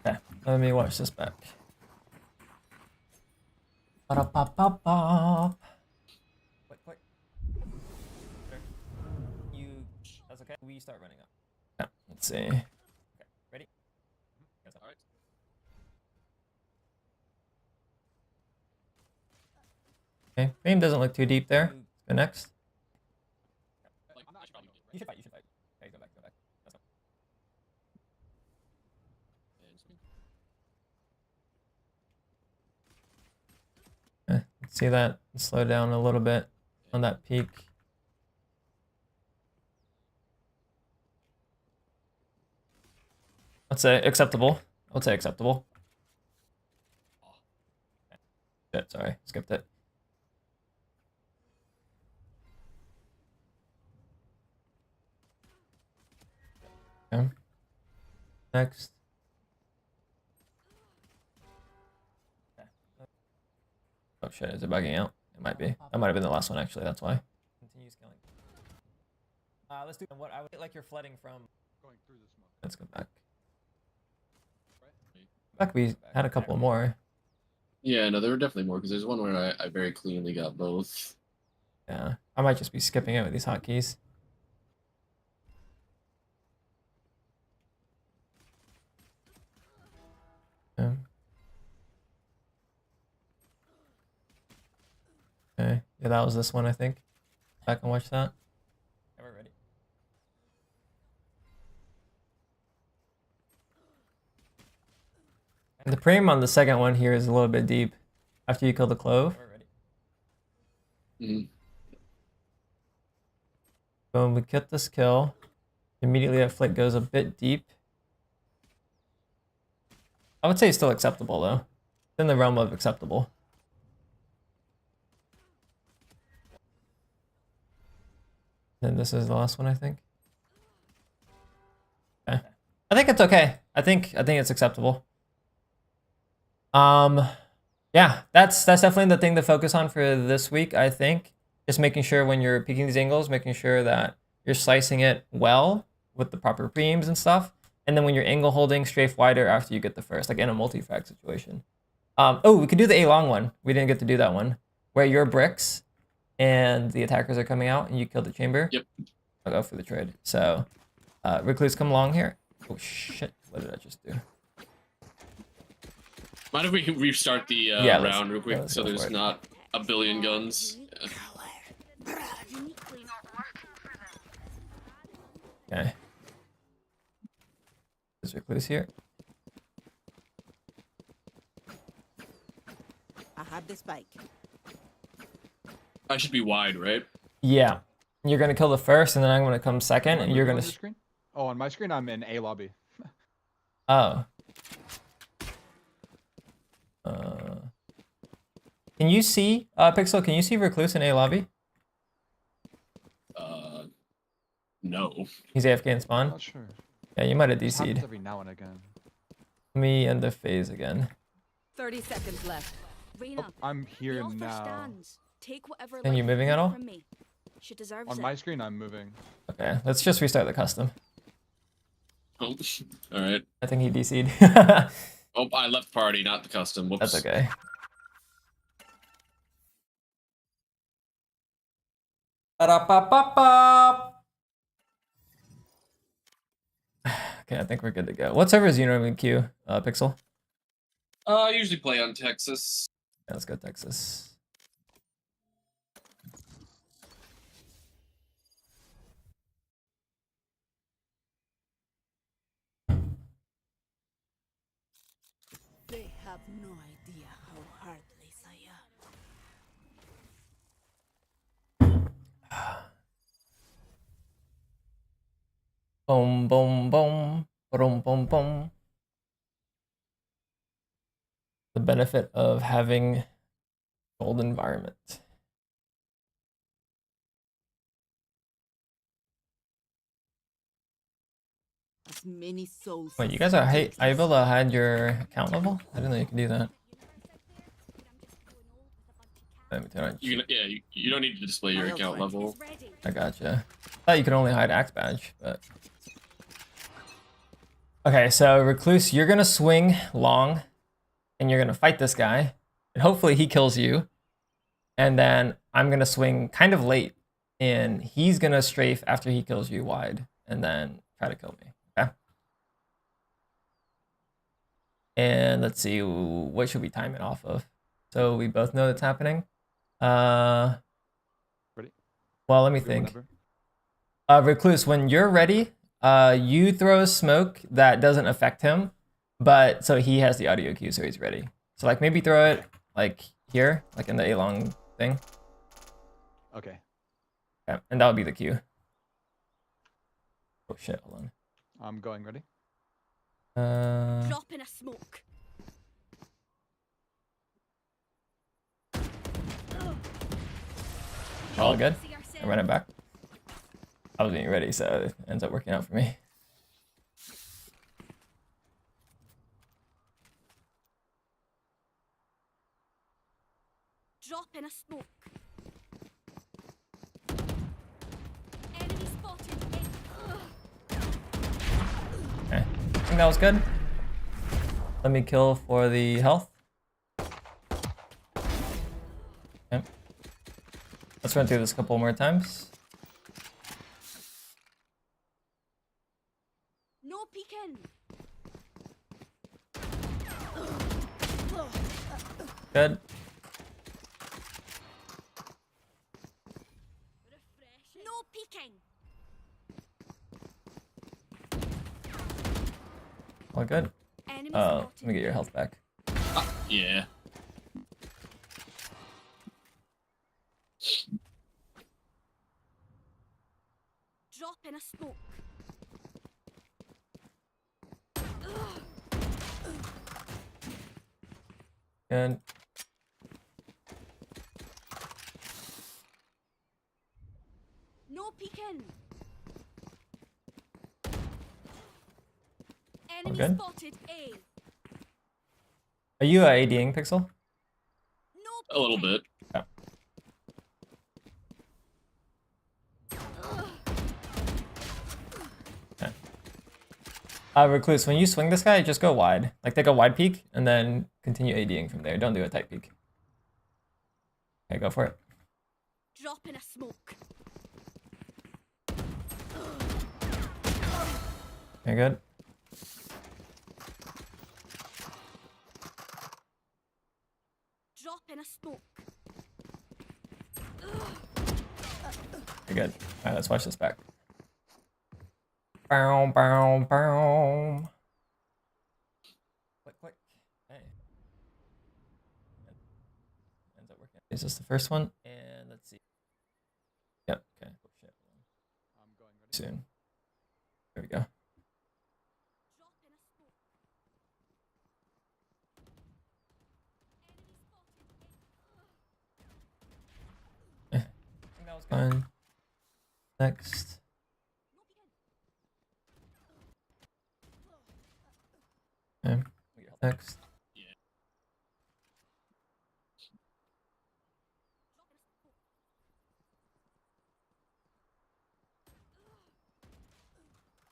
Okay, let me watch this back. Ba-da-ba-ba-ba. Quick. That's okay? We start running up. Yeah, let's see. Okay, ready? Yes, All right. okay, frame doesn't look too deep there. Let's go next. Like, I should probably get You should fight. Okay, go back. Let's go. and swing. Okay, let's see that slow down a little bit on that peak. Let's say acceptable. I would say acceptable. Shit, sorry, skipped it. Okay. Next. Okay. Oh shit, is it bugging out? It might be. That might have been the last one actually, that's why. Continue scaling. Let's do what I would like you're flooding from. Going through the smoke. Let's go back. Right? Back we had a couple more. Yeah, no, there were definitely more because there's one where I very cleanly got both. Yeah. I might just be skipping it with these hotkeys. Yeah. Okay. Yeah, that was this one, I think. Back and watch that. Okay, we're ready. And the preem on the second one here is a little bit deep. After you kill the clove. We're ready. Mhm. Boom, we get this kill. Immediately that flick goes a bit deep. I would say it's still acceptable though. It's in the realm of acceptable. And this is the last one, I think. Okay. I think it's okay. I think it's acceptable. Yeah, that's definitely the thing to focus on for this week, I think. Just making sure when you're peeking these angles, making sure that you're slicing it well with the proper preems and stuff. And then when you're angle holding, strafe wider after you get the first, like in a multi-frag situation. Oh, we could do the A-long one. We didn't get to do that one. Where you're bricks and the attackers are coming out and you kill the chamber. Yep. I'll go for the trade. So, Recluse, come along here. Oh shit, what did I just do? Mind if we can restart the Yeah, round real quick let's so go for there's it. not a billion guns? Uniquely not working for them. Okay. Is Recluse here? I have the spike. I should be wide, right? Yeah. You're gonna kill the first, and then I'm gonna come second, and you're On gonna. your screen? Oh, on my screen, I'm in A lobby. Oh. Can you see, Pixel? Can you see Recluse in A lobby? No. He's AFK in I'm spawn. not sure. Yeah, you might have This happens DC'd. every now and again. Me and the phase again. 30 seconds left. Reina, I'm the here offer now. stands. Take whatever And you life moving you at need all? from me. She deserves On it. my screen, I'm moving. Okay, let's just restart the custom. Oh, all right. I think he DC'd. Oh, I left party, not the custom. Whoops. That's okay. Okay, I think we're good to go. What server is you normally queue, Pixel? I usually play on Texas. Yeah, let's go Texas. They have no idea how heartless I am. Boom, boom, boom, boom, boom, boom. The benefit of having gold environment. As many souls. Wait, as you guys are it are you able takes. to hide your account level? I didn't know you could do that. Let me turn on. You can, yeah, you don't need to display your I'll account try. level. Is ready. I gotcha. I thought you could only hide Axe Badge, but. Okay, so Recluse, you're gonna swing long, and you're gonna fight this guy, and hopefully he kills you. And then I'm gonna swing kind of late, and he's gonna strafe after he kills you wide, and then try to kill me. Okay. And let's see, what should we time it off of? So we both know that's happening. Ready? Well, let me Do think. whatever. Recluse, when you're ready, you throw a smoke that doesn't affect him, but so he has the audio cue, so he's ready. So like maybe throw it like here, like in the A-long thing. Okay. Yeah, and that would be the cue. Oh shit, hold on. I'm going. Ready? Drop in a smoke. All good. See I ourselves. ran it back. I was getting ready, so it ends up working out for me. Drop in a smoke. Enemy spotted. Okay. I think that was good. Let me kill for the health. Okay. Let's run through this a couple more times. No peeking. Good. Refresh. No peeking. All good. Enemy Let spotted. me get your health back. Yeah. Drop in a smoke. Good. No peeking. Enemy good. spotted. A. Are you ADing Pixel? No A little peeking. bit. Yeah. Okay. Recluse, when you swing this guy, just go wide. Like take a wide peek and then continue ADing from there. Don't do a tight peek. Okay, go for it. Drop in a smoke. Very good. Drop in a smoke. Very good. Alright, let's watch this back. Bow, bow, bow. Click, click. Hey. Ends up working. Is this the first one? And let's see. Yep, okay. Oh, shit. I'm going. Ready? Soon. There we go. Drop in a smoke. Enemy spotted. I think that was fine. Next. No peeking. Okay. Next.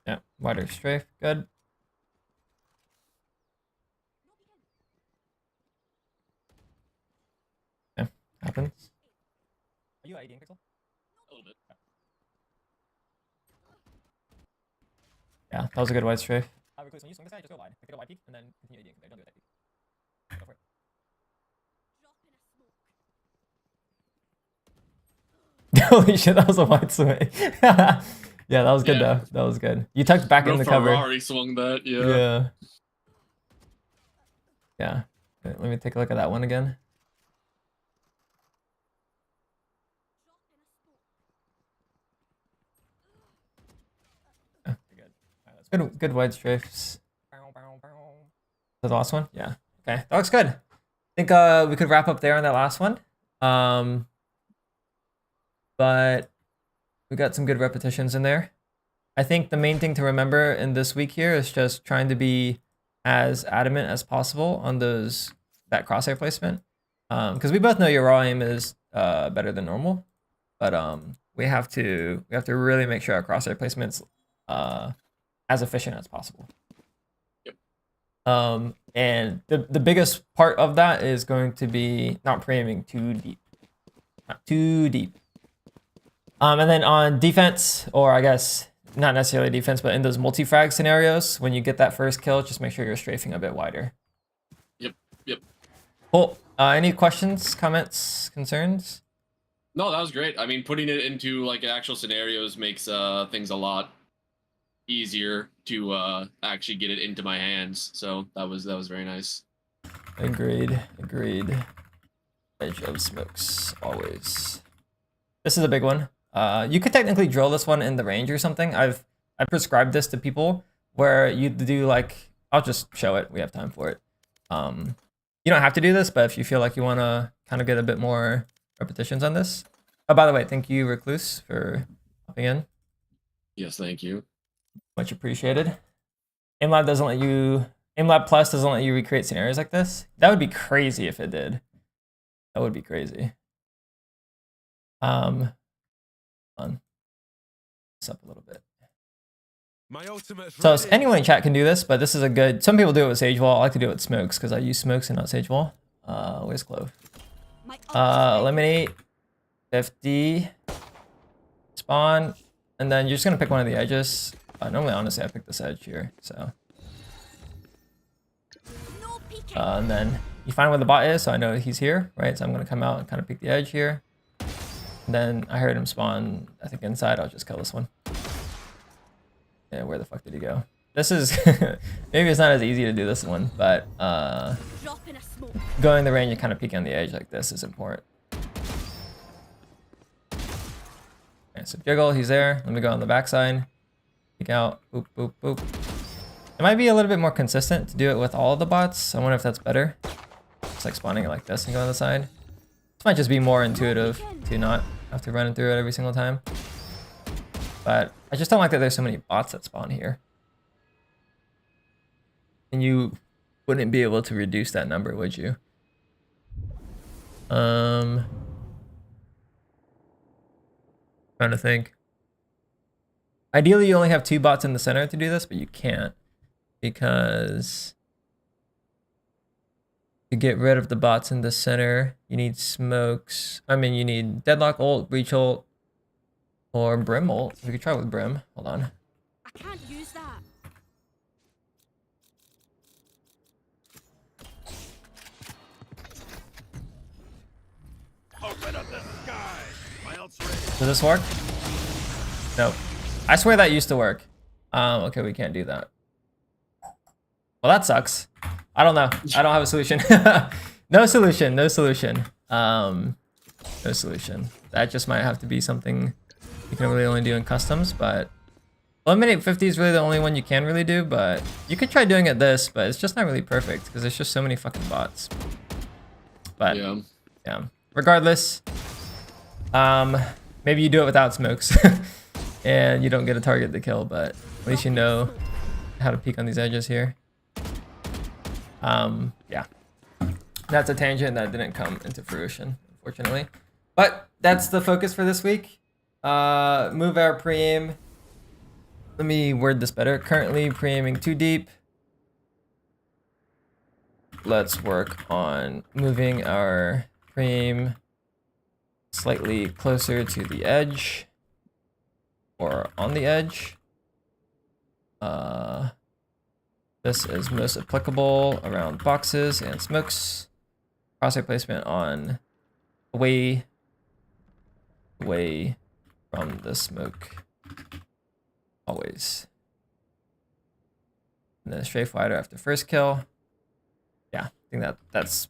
Yeah, wider strafe. Good. No peeking. Okay, happens. Are you ADing Pixel? A little bit. Yeah, that was a good wide strafe. Recluse, when you swing this guy, just go wide. Like, take a wide peek and then continue ADing from there. Don't do a tight peek. Go for it. Drop in a smoke. Holy shit, that was a wide swing. Yeah, that was good Yeah. though. That was good. You tucked back in No the cover. Ferrari swung that. Yeah. Yeah. Yeah. Okay, let me take a look at that one again. Drop in a smoke. Oh, pretty good. Alright, that's good wide strafes. The last one? Yeah. Okay. That looks good. I think we could wrap up there on that last one. But we got some good repetitions in there. I think the main thing to remember in this week here is just trying to be as adamant as possible on that crosshair placement. Because we both know your raw aim is better than normal, but we have to really make sure our crosshair placement's as efficient as possible. Yep. And the biggest part of that is going to be not pre-aiming too deep. Not too deep. And then on defense, or I guess not necessarily defense, but in those multi-frag scenarios, when you get that first kill, just make sure you're strafing a bit wider. Yep. Yep. Cool. Any questions, comments, concerns? No, that was great. I mean, putting it into like actual scenarios makes things a lot easier to actually get it into my hands. So that was very nice. Agreed. Edge of smokes, always. This is a big one. You could technically drill this one in the range or something. I've prescribed this to people where you do like I'll just show it. We have time for it. You don't have to do this, but if you feel like you want to kind of get a bit more repetitions on this. Oh, by the way, thank you, Recluse, for hopping in. Yes, thank you. Much appreciated. AimLab doesn't let you. AimLab Plus doesn't let you recreate scenarios like this. That would be crazy if it did. That would be crazy. On this up a little bit. My ultimate's So ready. anyone in chat can do this, but this is a good. Some people do it with Sage Wall. I like to do it with Smokes because I use Smokes and not Sage Wall. Where's Clove? My ult is ready. Eliminate 50. Spawn, and then you're just gonna pick one of the edges. Normally, honestly, I pick this edge here. So, No peeking. and then you find where the bot is, so I know he's here, right? So I'm gonna come out and kind of pick the edge here. And then I heard him spawn. I think inside. I'll just kill this one. Yeah, where the fuck did he go? This is maybe it's not as easy to do this one, but Drop in a smoke. going the range and kind of peeking on the edge like this is important. Okay, so Jiggle, he's there. Let me go on the backside. Peek out. Boop, boop, boop. It might be a little bit more consistent to do it with all of the bots. I wonder if that's better. It's like spawning it like this and go on the side. This might just be more intuitive to not have to run through it every single time. But I just don't like that there's so many bots that spawn here. And you wouldn't be able to reduce that number, would you? Trying to think. Ideally, you only have 2 bots in the center to do this, but you can't because to get rid of the bots in the center, you need Smokes. I mean, you need Deadlock ult, Breach ult, or Brim ult. We could try with Brim. Hold on. I can't use that. Open up the sky. My ult's ready. Does this work? Nope. I swear that used to work. Okay, we can't do that. Well, that sucks. I don't know. I don't have a solution. No solution. No solution. No solution. That just might have to be something you can really only do in customs, but Eliminate 50 is really the only one you can really do, but you could try doing it this, but it's just not really perfect because there's just so many fucking bots. But yeah. Regardless, maybe you do it without Smokes and you don't get a target to kill, but at least you know how to peek on these edges here. Yeah, that's a tangent that didn't come into fruition, unfortunately. But that's the focus for this week. Move our pre-aim. Let me word this better. Currently pre-aiming too deep. Let's work on moving our pre-aim slightly closer to the edge or on the edge. This is most applicable around boxes and smokes. Crosshair placement on away from the smoke. Always. And then strafe wider after first kill. Yeah, I think that's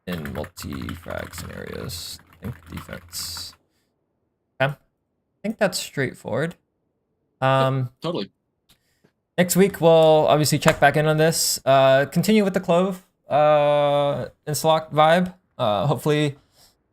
in multi-frag scenarios. I think defense. Okay. I think that's straightforward. Totally. Next week, we'll obviously check back in on this. Continue with the Clove Inslok vibe. Hopefully,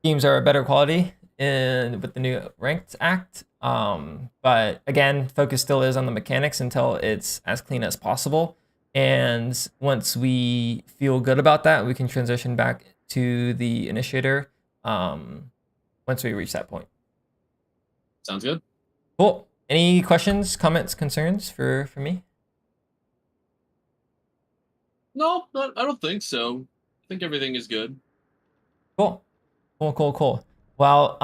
teams are better quality with the new ranked act. But again, focus still is on the mechanics until it's as clean as possible. And once we feel good about that, we can transition back to the initiator once we reach that point. Sounds good. Cool. Any questions, comments, concerns for me? No, I don't think so. I think everything is good. Cool. Well,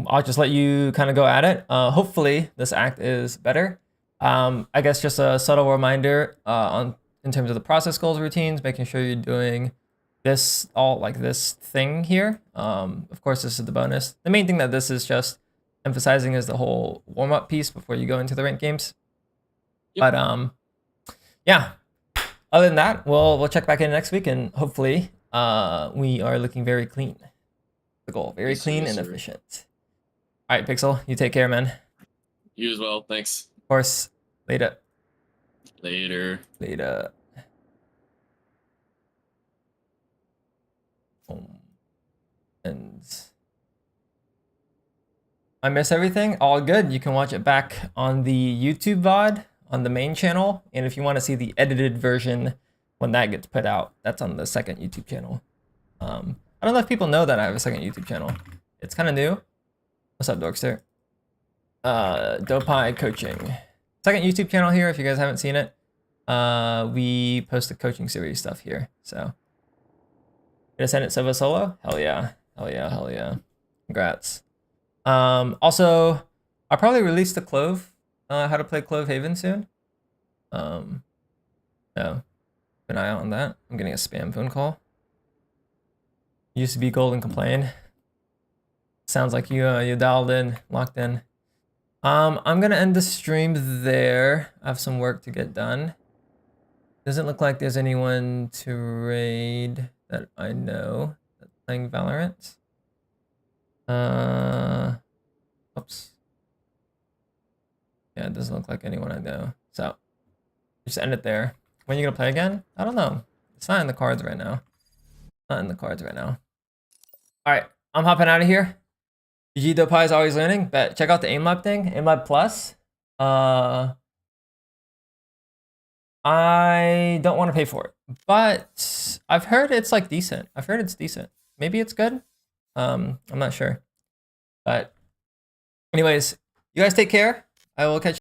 I'll just let you kind of go at it. Hopefully this act is better. I guess just a subtle reminder in terms of the process goals routines, making sure you're doing this all like this thing here. Of course, this is the bonus. The main thing that this is just emphasizing is the whole warm-up piece before you go into the ranked games. Yep. But yeah. Other than that, we'll check back in next week and hopefully we are looking very clean. The goal, very Yes, sir, clean yes, and sir. efficient. All right, Pixel, you take care, man. You as well. Thanks. Of course, later. Later. Later. And I miss everything. All good. You can watch it back on the YouTube VOD on the main channel. And if you want to see the edited version when that gets put out, that's on the second YouTube channel. I don't know if people know that I have a second YouTube channel. It's kind of new. What's up, Dorkster? Dopai Coaching. Second YouTube channel here if you guys haven't seen it. We post the coaching series stuff here. So gonna send it Silva solo? Hell yeah. Hell yeah, hell yeah. Congrats. Also, I'll probably release the Clove, how to play Clove Haven soon. So keep an eye out on that. I'm getting a spam phone call. Used to be gold and complain. Sounds like you dialed in, locked in. I'm gonna end the stream there. I have some work to get done. Doesn't look like there's anyone to raid that I know that's playing Valorant. Oops. Yeah, it doesn't look like anyone I know. So just end it there. When are you gonna play again? I don't know. It's not in the cards right now. Not in the cards right now. All right, I'm hopping out of here. GG Dopai is always learning. But check out the AimLab thing, AimLab Plus. I don't want to pay for it, but I've heard it's like decent. I've heard it's decent. Maybe it's good. I'm not sure. But anyways, you guys take care. I will catch you